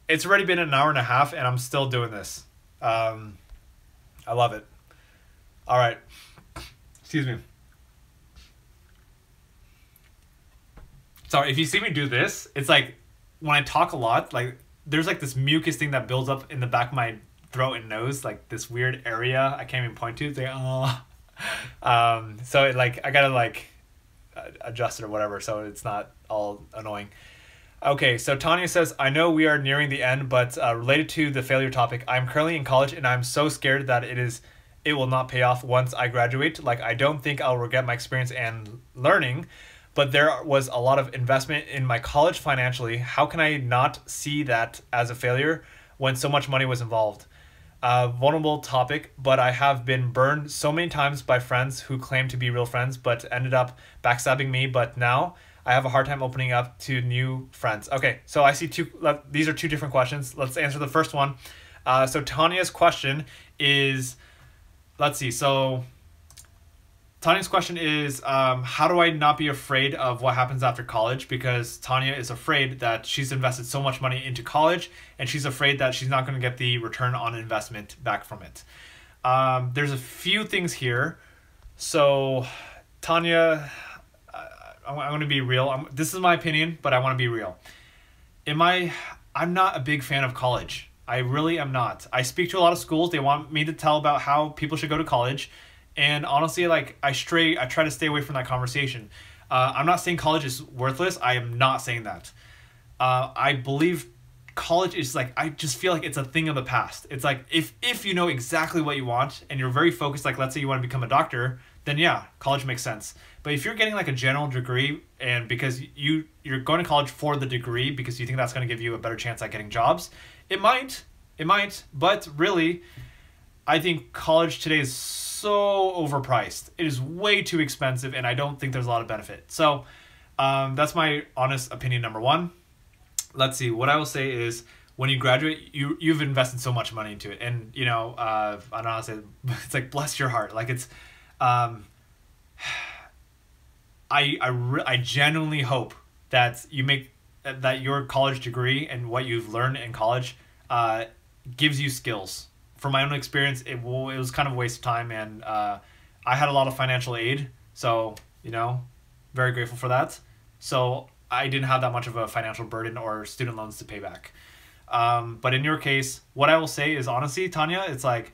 it's already been an hour and a half, and I'm still doing this. I love it. All right. Excuse me. Sorry, if you see me do this, it's like when I talk a lot, like there's like this mucus thing that builds up in the back of my throat and nose, like this weird area I can't even point to. It's like, oh. So it, like I gotta like adjust it or whatever, so it's not all annoying. Okay, so Tanya says, I know we are nearing the end, but related to the failure topic, I'm currently in college and I'm so scared that it will not pay off once I graduate. Like, I don't think I'll regret my experience and learning, but there was a lot of investment in my college financially. How can I not see that as a failure when so much money was involved? Vulnerable topic, but I have been burned so many times by friends who claim to be real friends, but ended up backstabbing me. But now I have a hard time opening up to new friends. Okay, so I see these are two different questions. Let's answer the first one. So Tanya's question is, let's see. So Tanya's question is, how do I not be afraid of what happens after college? Because Tanya is afraid that she's invested so much money into college and she's afraid that she's not going to get the return on investment back from it. There's a few things here. So Tanya, I'm going to be real. This is my opinion, but I want to be real. I'm not a big fan of college. I really am not. I speak to a lot of schools. They want me to tell about how people should go to college. And honestly, like I try to stay away from that conversation. I'm not saying college is worthless. I am not saying that. I believe college is like, I just feel like it's a thing of the past. It's like if you know exactly what you want and you're very focused, like let's say you want to become a doctor, then yeah, college makes sense. But if you're getting like a general degree and because you're going to college for the degree because you think that's going to give you a better chance at getting jobs, it might, but really, I think college today is so overpriced. It is way too expensive and I don't think there's a lot of benefit. So that's my honest opinion number one. Let's see, what I will say is when you graduate, you've invested so much money into it. And, you know, I don't know how to say it, it's like, bless your heart. Like it's, I genuinely hope that that your college degree and what you've learned in college gives you skills. From my own experience, it was kind of a waste of time, and I had a lot of financial aid, so, you know, very grateful for that. So I didn't have that much of a financial burden or student loans to pay back. But in your case, what I will say is, honestly, Tanya, it's like,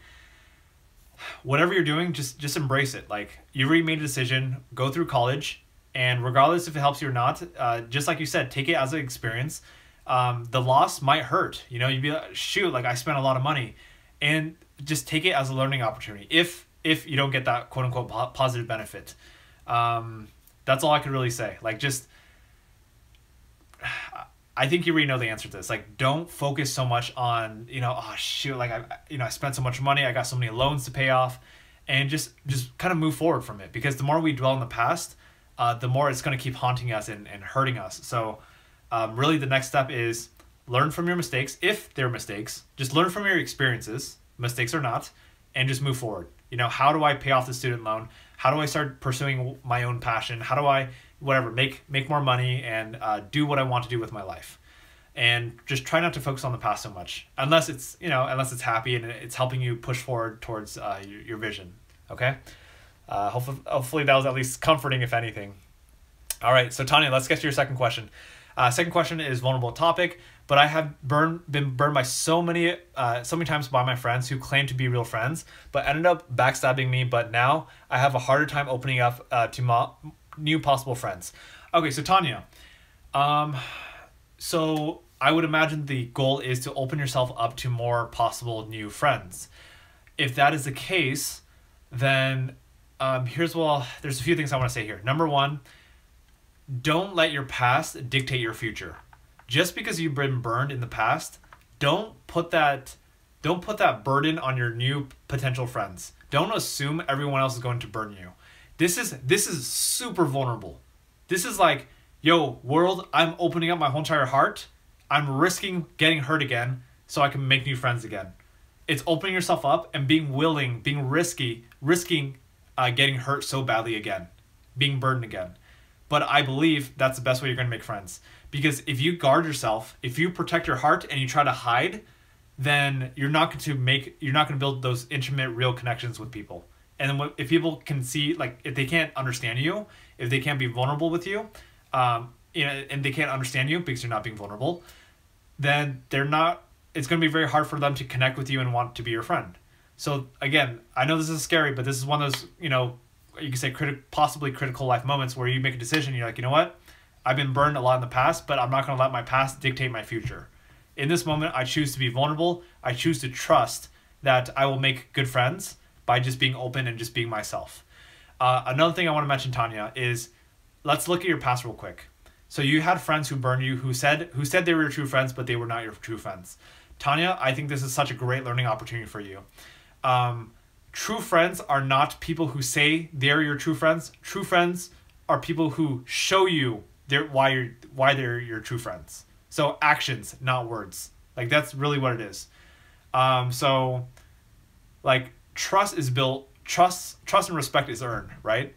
whatever you're doing, just embrace it. Like, you already made a decision, go through college, and regardless if it helps you or not, just like you said, take it as an experience. The loss might hurt. You know, you'd be like, shoot, like I spent a lot of money. And just take it as a learning opportunity if you don't get that quote unquote positive benefit. That's all I could really say. Like, just, I think you already know the answer to this. Like, don't focus so much on, you know, oh shoot, like I spent so much money, I got so many loans to pay off, and just kind of move forward from it. Because the more we dwell in the past, the more it's going to keep haunting us and hurting us. So really the next step is learn from your mistakes. If they're mistakes, just learn from your experiences, mistakes or not, and just move forward. You know, how do I pay off the student loan? How do I start pursuing my own passion? How do I, whatever, make more money and do what I want to do with my life? And just try not to focus on the past so much, unless it's happy and it's helping you push forward towards your vision. Okay. Hopefully that was at least comforting, if anything. All right. So Tanya, let's get to your second question. Second question is vulnerable topic, but I have been burned by so many times by my friends who claim to be real friends, but ended up backstabbing me. But now I have a harder time opening up to new possible friends. Okay, so Tanya, so I would imagine the goal is to open yourself up to more possible new friends. If that is the case, then there's a few things I want to say here. Number one, don't let your past dictate your future. Just because you've been burned in the past, don't put that burden on your new potential friends. Don't assume everyone else is going to burn you. This is super vulnerable. This is like, yo, world, I'm opening up my whole entire heart. I'm risking getting hurt again so I can make new friends again. It's opening yourself up and being risking getting hurt so badly again, being burdened again. But I believe that's the best way you're going to make friends. Because if you guard yourself, if you protect your heart and you try to hide, then you're not going to build those intimate, real connections with people. And then if people can see, like, if they can't understand you, if they can't be vulnerable with you, and they can't understand you because you're not being vulnerable, then it's going to be very hard for them to connect with you and want to be your friend. So again, I know this is scary, but this is one of those, you can say possibly critical life moments where you make a decision. You're like, you know what? I've been burned a lot in the past, but I'm not going to let my past dictate my future. In this moment, I choose to be vulnerable. I choose to trust that I will make good friends by just being open and just being myself. Another thing I want to mention, Tanya, is let's look at your past real quick. So you had friends who burned you, who said they were your true friends, but they were not your true friends. Tanya, I think this is such a great learning opportunity for you. True friends are not people who say they're your true friends. True friends are people who show you why they're your true friends. So actions, not words. Like, that's really what it is. So like, trust is built, trust and respect is earned, right?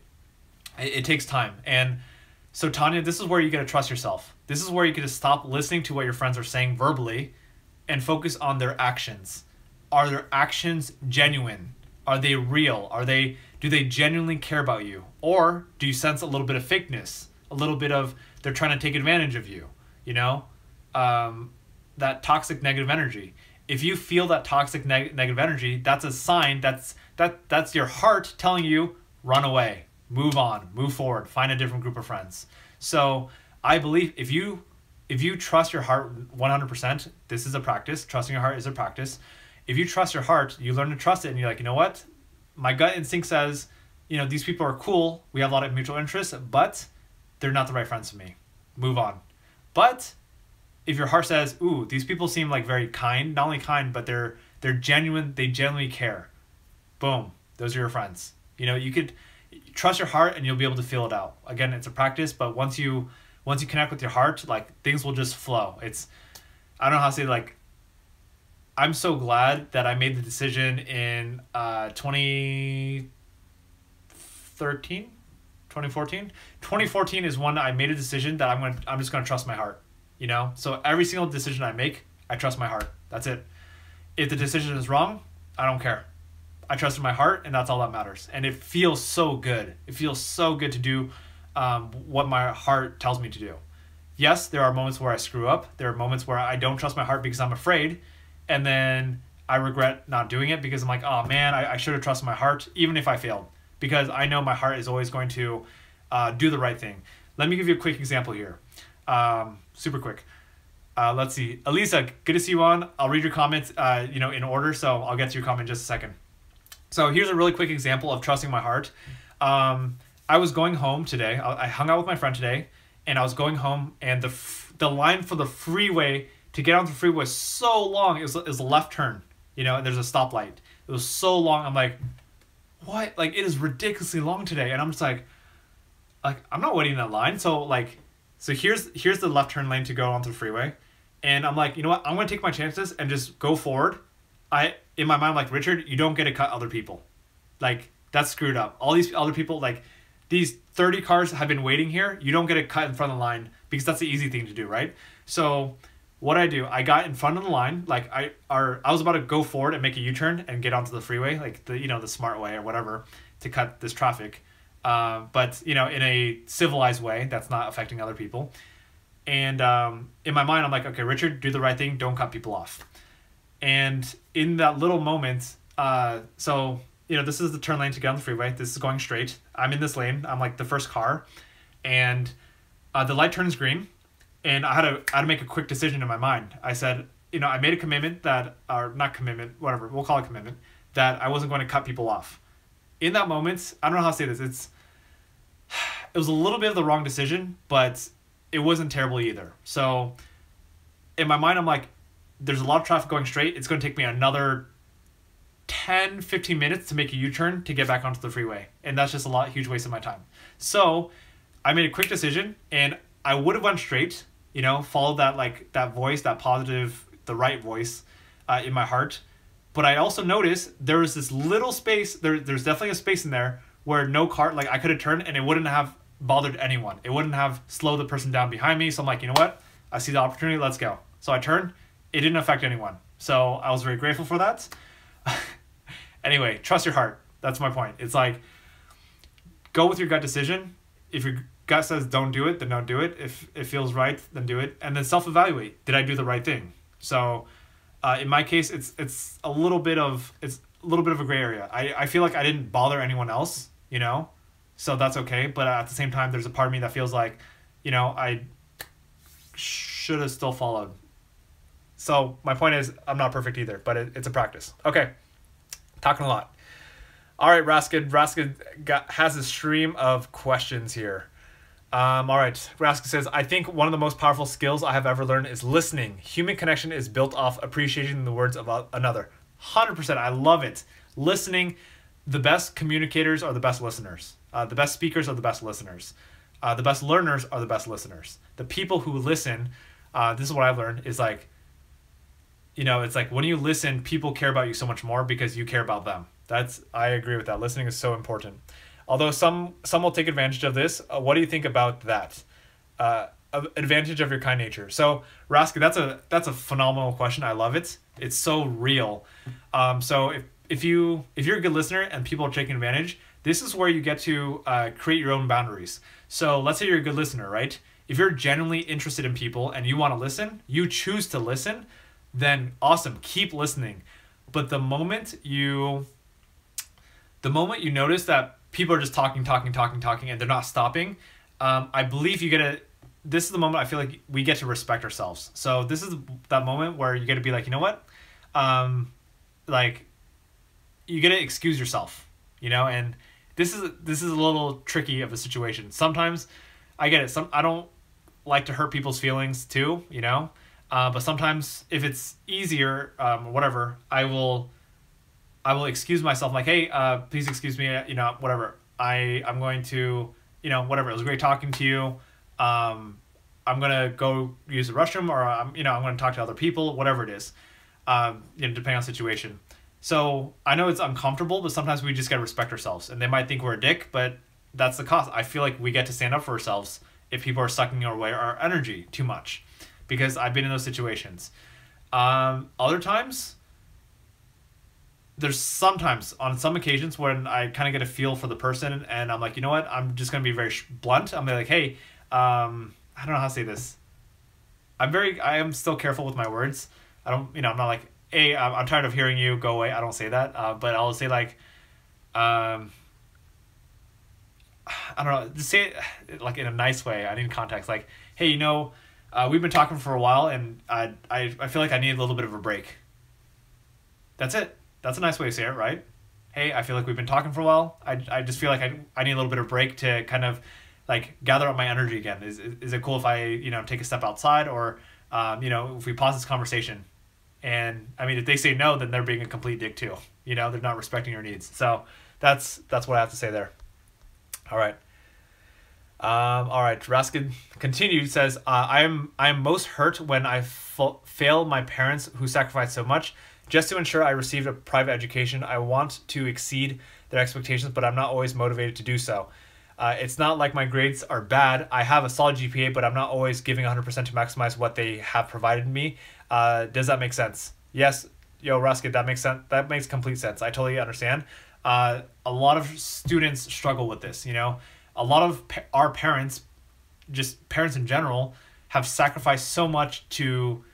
It takes time. And so Tanya, this is where you get to trust yourself. This is where you get to stop listening to what your friends are saying verbally and focus on their actions. Are their actions genuine? Are they real? Do they genuinely care about you? Or do you sense a little bit of fakeness? A little bit of they're trying to take advantage of you, that toxic negative energy. If you feel that toxic negative energy, that's a sign, that's your heart telling you, run away, move on, move forward, find a different group of friends. So I believe if you trust your heart 100%, this is a practice. Trusting your heart is a practice. If you trust your heart, you learn to trust it, and you're like, you know what? My gut instinct says, these people are cool. We have a lot of mutual interests, but they're not the right friends for me. Move on. But if your heart says, ooh, these people seem like very kind, not only kind, but they're genuine, they genuinely care. Boom. Those are your friends. You could trust your heart and you'll be able to feel it out. Again, it's a practice, but once you connect with your heart, like, things will just flow. I don't know how to say, like, I'm so glad that I made the decision in 2014. 2014 is when I made a decision that I'm just gonna trust my heart. So every single decision I make, I trust my heart. That's it. If the decision is wrong, I don't care. I trusted my heart, and that's all that matters. And it feels so good. It feels so good to do what my heart tells me to do. Yes, there are moments where I screw up. There are moments where I don't trust my heart because I'm afraid, and then I regret not doing it because I'm like, oh man, I should have trusted my heart even if I failed, because I know my heart is always going to do the right thing. Let me give you a quick example here. Super quick. Let's see. Elisa, good to see you on. I'll read your comments, in order, so I'll get to your comment in just a second. So here's a really quick example of trusting my heart. I was going home today. I hung out with my friend today, and I was going home, and the line for the freeway to get onto the freeway was so long. It was a left turn, and there's a stoplight. It was so long. I'm like, what? Like, it is ridiculously long today. And I'm just like I'm not waiting in that line. So here's the left turn lane to go onto the freeway. And I'm like, you know what? I'm going to take my chances and just go forward. In my mind, I'm like, Richard, you don't get to cut other people. Like, that's screwed up. All these other people, like, these 30 cars have been waiting here. You don't get to cut in front of the line because that's the easy thing to do, right? So what I do, I got in front of the line. Like, I was about to go forward and make a U-turn and get onto the freeway, like the smart way or whatever, to cut this traffic. But in a civilized way that's not affecting other people. And in my mind, I'm like, okay, Richard, do the right thing. Don't cut people off. And in that little moment, this is the turn lane to get on the freeway. This is going straight. I'm in this lane. I'm like the first car, and the light turns green, and I had to make a quick decision in my mind. I said, I made a commitment not commitment, whatever, we'll call it commitment, that I wasn't going to cut people off. In that moment, I don't know how to say this. It was a little bit of the wrong decision, but it wasn't terrible either. So in my mind, I'm like, there's a lot of traffic going straight. It's going to take me another 10, 15 minutes to make a U-turn to get back onto the freeway. And that's just huge waste of my time. So I made a quick decision, and I would have went straight, followed that voice, that positive, the right voice in my heart. But I also noticed there was this little space, there's definitely a space in there where no car, like, I could have turned and it wouldn't have bothered anyone. It wouldn't have slowed the person down behind me. So I'm like, you know what? I see the opportunity, let's go. So I turned. It didn't affect anyone. So I was very grateful for that. Anyway, trust your heart. That's my point. It's like, go with your gut decision. If your gut says don't do it, then don't do it. If it feels right, then do it. And then self-evaluate. Did I do the right thing? So in my case, it's a little bit of a gray area. I feel like I didn't bother anyone else, you know? So that's okay. But at the same time, there's a part of me that feels like, you know, I should have still followed. So my point is, I'm not perfect either, but it's a practice. Okay, talking a lot. All right, Raskin. Raskin has a stream of questions here. All right, Raskin says, I think one of the most powerful skills I have ever learned is listening. Human connection is built off appreciating the words of another. 100%, I love it. Listening, the best communicators are the best listeners. The best speakers are the best listeners. The best learners are the best listeners. The people who listen, this is what I've learned, is like, you know, it's like when you listen, people care about you so much more because you care about them. I agree with that. Listening is so important. Although some will take advantage of this. What do you think about that? Advantage of your kind nature. So Raskin, that's a phenomenal question. I love it. It's so real. So if you're a good listener and people are taking advantage, this is where you get to create your own boundaries. So let's say you're a good listener, right? If you're genuinely interested in people and you want to listen, you choose to listen, then awesome, keep listening. But the moment you notice that people are just talking, and they're not stopping, I believe this is the moment I feel like we get to respect ourselves. So this is that moment where you get to be like, you know what? Like, you get to excuse yourself, you know? And this is a little tricky of a situation. Sometimes, I get it. I don't like to hurt people's feelings too, you know? But sometimes if it's easier, whatever, I will excuse myself, like, hey, please excuse me, you know, whatever. I'm going to, you know, whatever. It was great talking to you. I'm going to go use the restroom, or I'm going to talk to other people, whatever it is, you know, depending on the situation. So I know it's uncomfortable, but sometimes we just got to respect ourselves, and they might think we're a dick, but that's the cost. I feel like we get to stand up for ourselves if people are sucking away our energy too much, because I've been in those situations. Other times, there's sometimes on some occasions when I kind of get a feel for the person, and I'm like, you know what, I'm just going to be very blunt. I'm like, hey, I don't know how to say this. I am still careful with my words. I'm not like, hey, I'm tired of hearing you, go away. I don't say that. But I'll say like, I don't know, just say it like in a nice way. I need context. Like, hey, you know, we've been talking for a while, and I feel like I need a little bit of a break. That's it. That's a nice way to say it, right? Hey, I feel like we've been talking for a while. I just feel like I need a little bit of break to kind of like gather up my energy again. Is it cool if I, you know, take a step outside, or, you know, if we pause this conversation? And I mean, if they say no, then they're being a complete dick too. You know, they're not respecting your needs. So that's what I have to say there. All right. All right. Raskin continued, says, I am most hurt when I fail my parents who sacrificed so much just to ensure I received a private education. I want to exceed their expectations, but I'm not always motivated to do so. It's not like my grades are bad. I have a solid GPA, but I'm not always giving 100% to maximize what they have provided me. Does that make sense? Yes. Yo, Raskin, that makes sense. That makes complete sense. I totally understand. A lot of students struggle with this, you know. A lot of our parents, just parents in general, have sacrificed so much to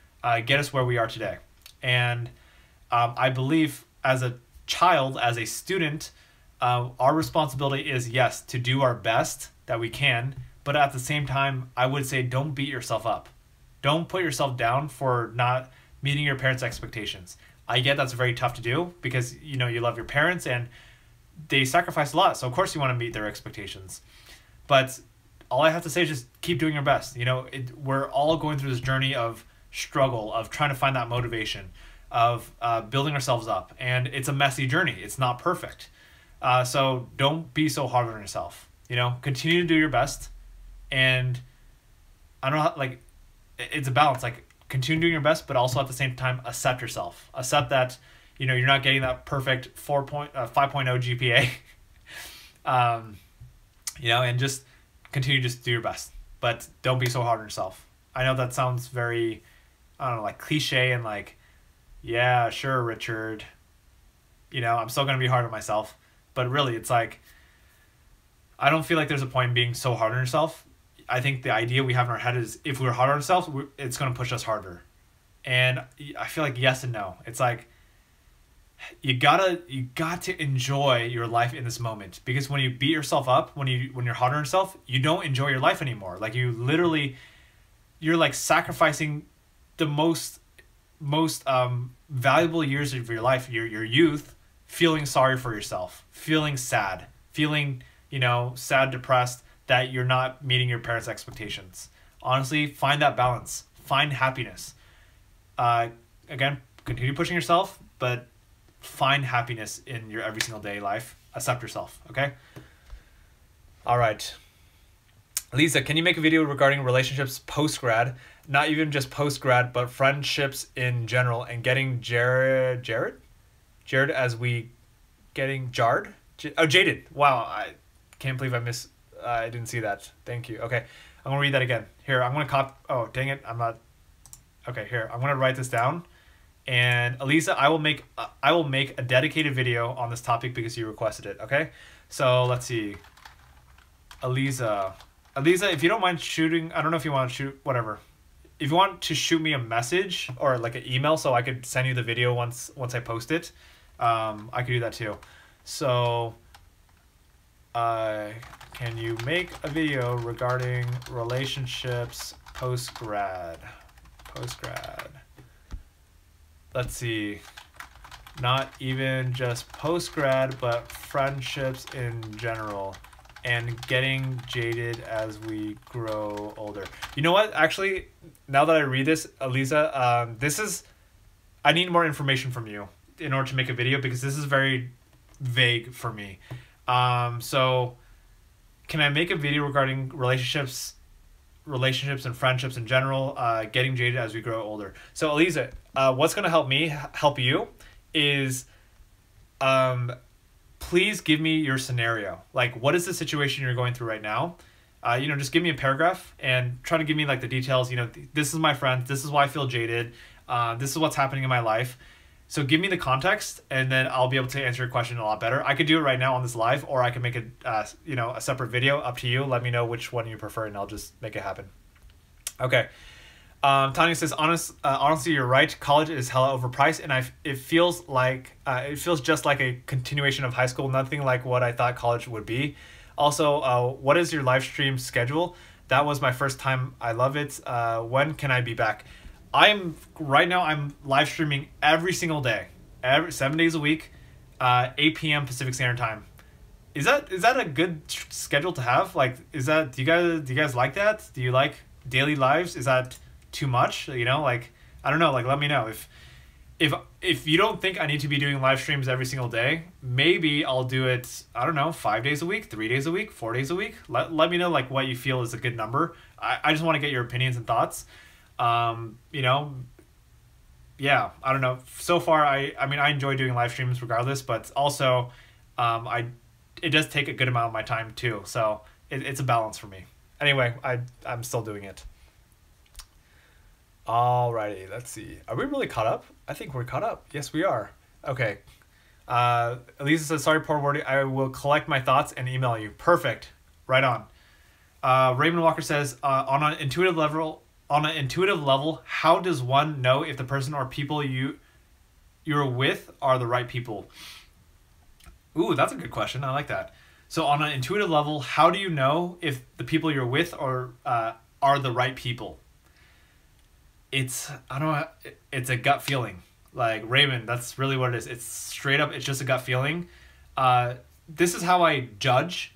get us where we are today. And I believe as a child, as a student, our responsibility is, yes, to do our best that we can, but at the same time, I would say don't beat yourself up. Don't put yourself down for not meeting your parents' expectations. I get that's very tough to do because, you know, you love your parents and they sacrifice a lot, so of course you want to meet their expectations. But all I have to say is just keep doing your best. You know, we're all going through this journey of struggle, of trying to find that motivation, of building ourselves up, and it's a messy journey. It's not perfect. So don't be so hard on yourself. You know, continue to do your best, and I don't know how, like, it's a balance. Like, continue doing your best, but also at the same time accept yourself. Accept that, you know, you're not getting that perfect 5.0 GPA. You know, and just continue to just do your best, but don't be so hard on yourself. I know that sounds very, I don't know, like cliche and like Yeah, sure, Richard. I'm still gonna be hard on myself. But really, it's like I don't feel like there's a point in being so hard on yourself. I think the idea we have in our head is if we're hard on ourselves, it's gonna push us harder. And I feel like yes and no. It's like you got to enjoy your life in this moment, because when you beat yourself up, when you're hard on yourself, you don't enjoy your life anymore. Like you're like sacrificing the most valuable years of your life, your youth, feeling sorry for yourself, feeling sad, feeling sad, depressed that you're not meeting your parents' expectations. Honestly, find that balance, find happiness. Again, continue pushing yourself, but find happiness in your every single day life. Accept yourself, okay? All right. Lisa, can you make a video regarding relationships post-grad? Not even just post-grad, but friendships in general, and getting Jared as we getting jarred? Jaded. Wow, I can't believe I didn't see that. Thank you. Okay, I'm going to read that again. Here, I'm going to oh, dang it, I'm not... Okay, here, I'm going to write this down. And Elisa, I will make a dedicated video on this topic because you requested it, okay? So let's see. Elisa, if you don't mind shooting, I don't know if you want to shoot, whatever. If you want to shoot me a message or like an email so I could send you the video once I post it, I could do that too. So, can you make a video regarding relationships post-grad? Let's see. Not even just post-grad, but friendships in general, and getting jaded as we grow older. You know what? Actually, now that I read this, Elisa, I need more information from you in order to make a video, because this is very vague for me. So can I make a video regarding relationships and friendships in general, getting jaded as we grow older? So Elisa, what's going to help me help you is please give me your scenario. Like, what is the situation you're going through right now? Just give me a paragraph and try to give me like the details. This is my friend, this is why I feel jaded, this is what's happening in my life. So give me the context, and then I'll be able to answer your question a lot better. I could do it right now on this live, or I can make a separate video. Up to you. Let me know which one you prefer, and I'll just make it happen. Okay. Tanya says, honestly, you're right. College is hella overpriced, and it feels just like a continuation of high school. Nothing like what I thought college would be. Also, what is your live stream schedule? That was my first time. I love it. When can I be back? Right now I'm live streaming every single day, 7 days a week, 8 p.m. Pacific Standard Time. Is that a good schedule to have? Like, do you guys like that? Do you like daily lives? Is that too much? Like, I don't know. Like, let me know if you don't think I need to be doing live streams every single day. Maybe I'll do it, I don't know, 5 days a week, 3 days a week, 4 days a week. Let me know like what you feel is a good number. I just want to get your opinions and thoughts. Yeah, I don't know. So far, I enjoy doing live streams regardless, but also, it does take a good amount of my time too. So it's a balance for me. Anyway, I'm still doing it. Alrighty, let's see. Are we really caught up? I think we're caught up. Yes, we are. Okay. Elisa says, sorry, poor wording. I will collect my thoughts and email you. Perfect. Right on. Raymond Walker says, on an intuitive level, how does one know if the person or people you're with are the right people? Ooh, that's a good question. I like that. So on an intuitive level, how do you know if the people you're with are the right people? It's a gut feeling. Like, Raymond, that's really what it is. It's straight up, it's just a gut feeling. This is how I judge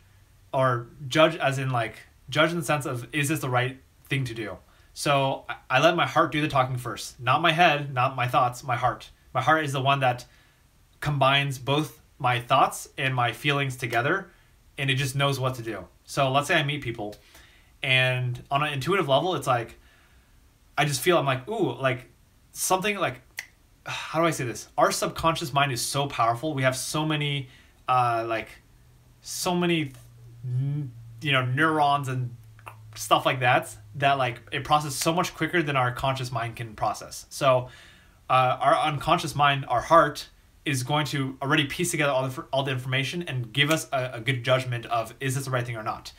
as in like, judge in the sense of, is this the right thing to do? So I let my heart do the talking first. Not my head, not my thoughts, my heart. My heart is the one that combines both my thoughts and my feelings together, and it just knows what to do. So let's say I meet people, and on an intuitive level, it's like, I just feel, I'm like, ooh, like something like, how do I say this? Our subconscious mind is so powerful. We have so many neurons and stuff like that like it processes so much quicker than our conscious mind can process. So our unconscious mind, our heart, is going to already piece together all the information and give us a good judgment of, is this the right thing or not.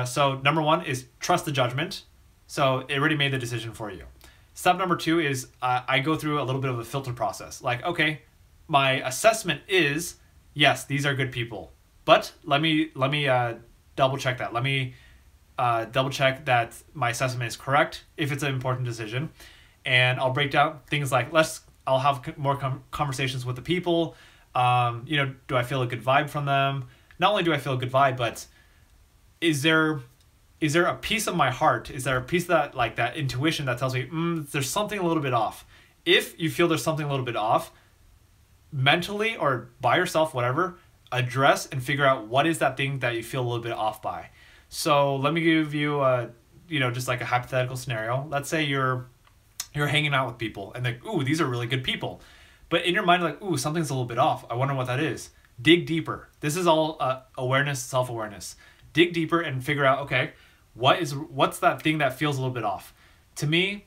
So number one is trust the judgment. So it already made the decision for you. Step number two is I go through a little bit of a filter process. Like, okay, my assessment is, yes, these are good people. But let me double check that. Let me double check that my assessment is correct if it's an important decision. And I'll break down things like, I'll have more conversations with the people. Do I feel a good vibe from them? Not only do I feel a good vibe, but is there a piece of my heart? Is there a piece of that, like that intuition that tells me, there's something a little bit off? If you feel there's something a little bit off, mentally or by yourself, whatever, address and figure out what is that thing that you feel a little bit off by. So let me give you just like a hypothetical scenario. Let's say you're hanging out with people and like, ooh, these are really good people. But in your mind, like, ooh, something's a little bit off. I wonder what that is. Dig deeper. This is all awareness, self-awareness. Dig deeper and figure out, okay, what's that thing that feels a little bit off? To me,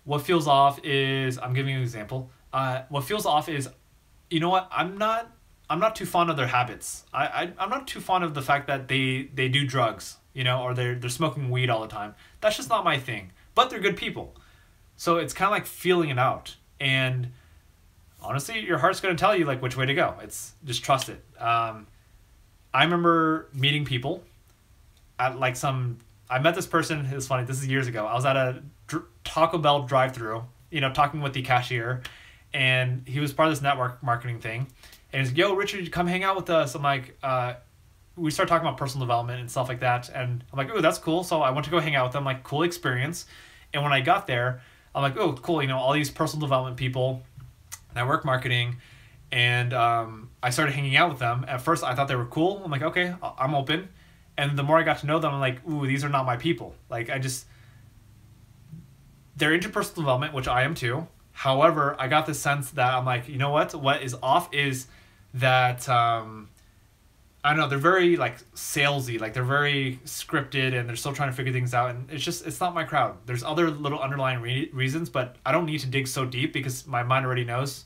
what feels off is, I'm giving you an example. What feels off is, you know what, I'm not too fond of their habits. I'm not too fond of the fact that they do drugs, or they're smoking weed all the time. That's just not my thing. But they're good people. So it's kind of like feeling it out. And honestly, your heart's going to tell you like which way to go. It's just trust it. I remember meeting people at like I met this person. It was funny. This is years ago. I was at a Taco Bell drive-thru, talking with the cashier, and he was part of this network marketing thing. And he's like, yo, Richard, come hang out with us. I'm like, we started talking about personal development and stuff like that. And I'm like, oh, that's cool. So I went to go hang out with them, like cool experience. And when I got there, I'm like, oh, cool. All these personal development people, network marketing. And I started hanging out with them. At first, I thought they were cool. I'm like, okay, I'm open. And the more I got to know them, I'm like, ooh, these are not my people. Like, they're into personal development, which I am too. However, I got this sense that I'm like, you know what is off is that, I don't know, they're very like salesy, like they're very scripted and they're still trying to figure things out. And it's not my crowd. There's other little underlying reasons, but I don't need to dig so deep because my mind already knows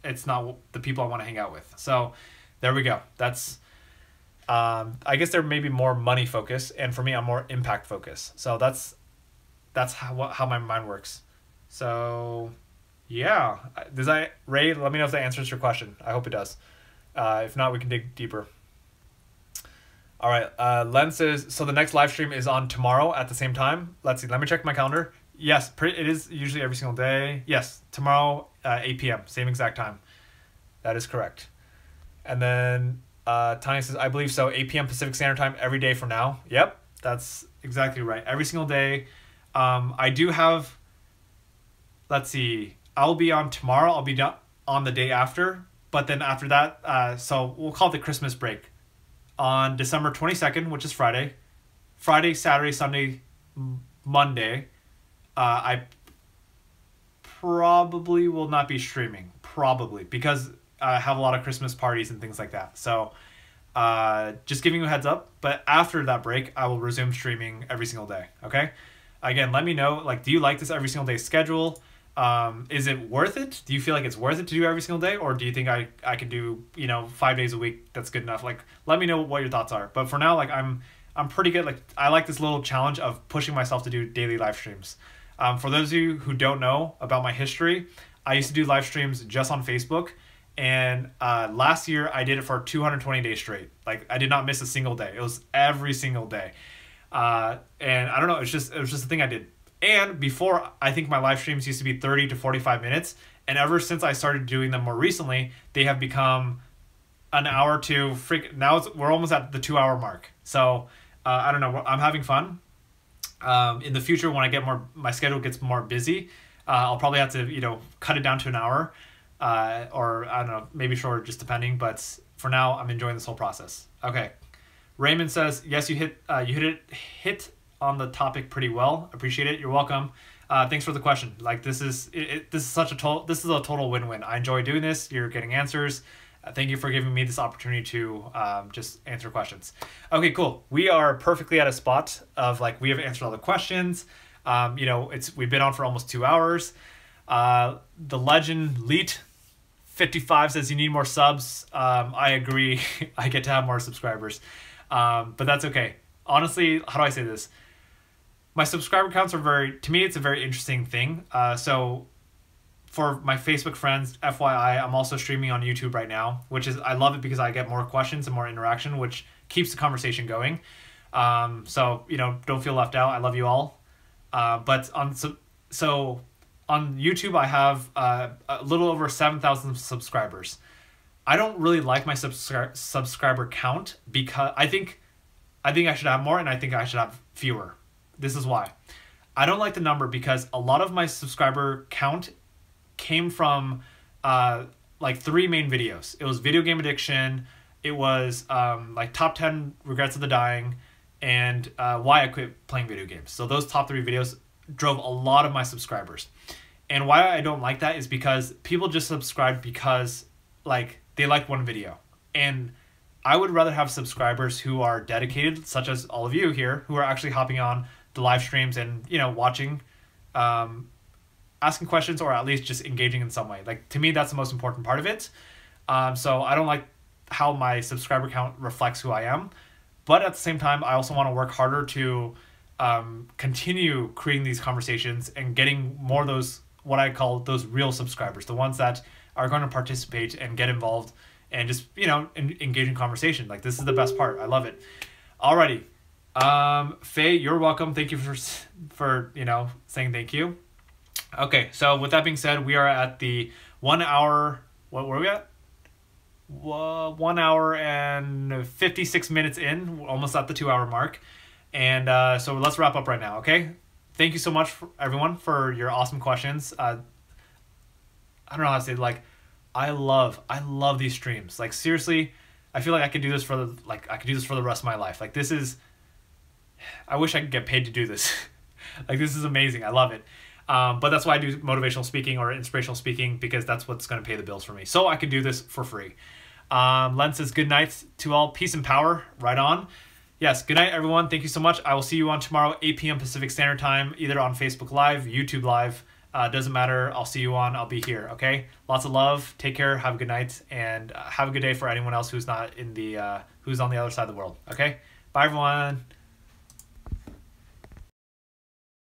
it's not the people I want to hang out with. So there we go. That's, I guess they're maybe more money focused, and for me, I'm more impact focused. So that's how my mind works. So yeah, Ray, let me know if that answers your question. I hope it does. If not, we can dig deeper. All right. Len says, so the next live stream is on tomorrow at the same time. Let's see. Let me check my calendar. Yes, it is usually every single day. Yes, tomorrow 8 p.m. Same exact time. That is correct. And then Tanya says, I believe so. 8 p.m. Pacific Standard Time every day from now. Yep, that's exactly right. Every single day. I do have, let's see, I'll be on tomorrow. I'll be done on the day after. But then after that, so we'll call it the Christmas break. On December 22nd, which is Friday, Saturday, Sunday, Monday, I probably will not be streaming. Probably. Because I have a lot of Christmas parties and things like that. So just giving you a heads up. But after that break, I will resume streaming every single day. Okay? Again, let me know. Like, do you like this every single day schedule? Is it worth it? Do you feel like it's worth it to do every single day? Or do you think I could do, 5 days a week? That's good enough. Like, let me know what your thoughts are. But for now, like, I'm pretty good. Like, I like this little challenge of pushing myself to do daily live streams. For those of you who don't know about my history, I used to do live streams just on Facebook. And last year, I did it for 220 days straight. Like, I did not miss a single day. It was every single day. And I don't know. It was just a thing I did. And before, I think my live streams used to be 30 to 45 minutes. And ever since I started doing them more recently, they have become an hour to now we're almost at the 2 hour mark. So I don't know. I'm having fun. In the future, when I get my schedule gets more busy, I'll probably have to, cut it down to an hour, or I don't know, maybe shorter, just depending. But for now, I'm enjoying this whole process. Okay. Raymond says, yes, you hit on the topic pretty well. Appreciate it. You're welcome. Thanks for the question. Like, this is a total win-win. I enjoy doing this. You're getting answers. Thank you for giving me this opportunity to just answer questions. Okay, cool. We are perfectly at a spot of like, we have answered all the questions. We've been on for almost 2 hours. The legend Leet 55 says you need more subs. I agree. I get to have more subscribers, but that's okay. Honestly, how do I say this? My subscriber counts are to me, it's a very interesting thing. So for my Facebook friends, FYI, I'm also streaming on YouTube right now, I love it because I get more questions and more interaction, which keeps the conversation going. So, don't feel left out. I love you all. But on YouTube, I have a little over 7,000 subscribers. I don't really like my subscriber count because I think I should have more, and I think I should have fewer. This is why. I don't like the number because a lot of my subscriber count came from like 3 main videos. It was video game addiction, it was like top 10 regrets of the dying, and why I quit playing video games. So those top 3 videos drove a lot of my subscribers. And why I don't like that is because people just subscribe because like they like one video. And I would rather have subscribers who are dedicated, such as all of you here, who are actually hopping on the live streams and watching, asking questions, or at least just engaging in some way. Like, to me, that's the most important part of it. So I don't like how my subscriber count reflects who I am, but at the same time, I also want to work harder to continue creating these conversations and getting more of those, what I call those real subscribers, the ones that are going to participate and get involved and just engage in conversation. Like, this is the best part. I love it. Alrighty. Faye, you're welcome. Thank you for saying thank you. Okay, so with that being said, we are at the 1 hour. What were we at? 1 hour and 56 minutes in. We're almost at the 2 hour mark, and so let's wrap up right now. Okay. Thank you so much, everyone, for your awesome questions. I don't know how to say it, like, I love these streams. Like, seriously, I feel like I could do this for the rest of my life. Like, this is. I wish I could get paid to do this. Like, this is amazing. I love it. But that's why I do motivational speaking or inspirational speaking, because that's what's going to pay the bills for me. So I can do this for free. Len says, good night to all. Peace and power. Right on. Yes, good night, everyone. Thank you so much. I will see you on tomorrow, 8 p.m. Pacific Standard Time, either on Facebook Live, YouTube Live. Doesn't matter. I'll see you on. I'll be here, okay? Lots of love. Take care. Have a good night. And have a good day for anyone else who's not who's on the other side of the world, okay? Bye, everyone.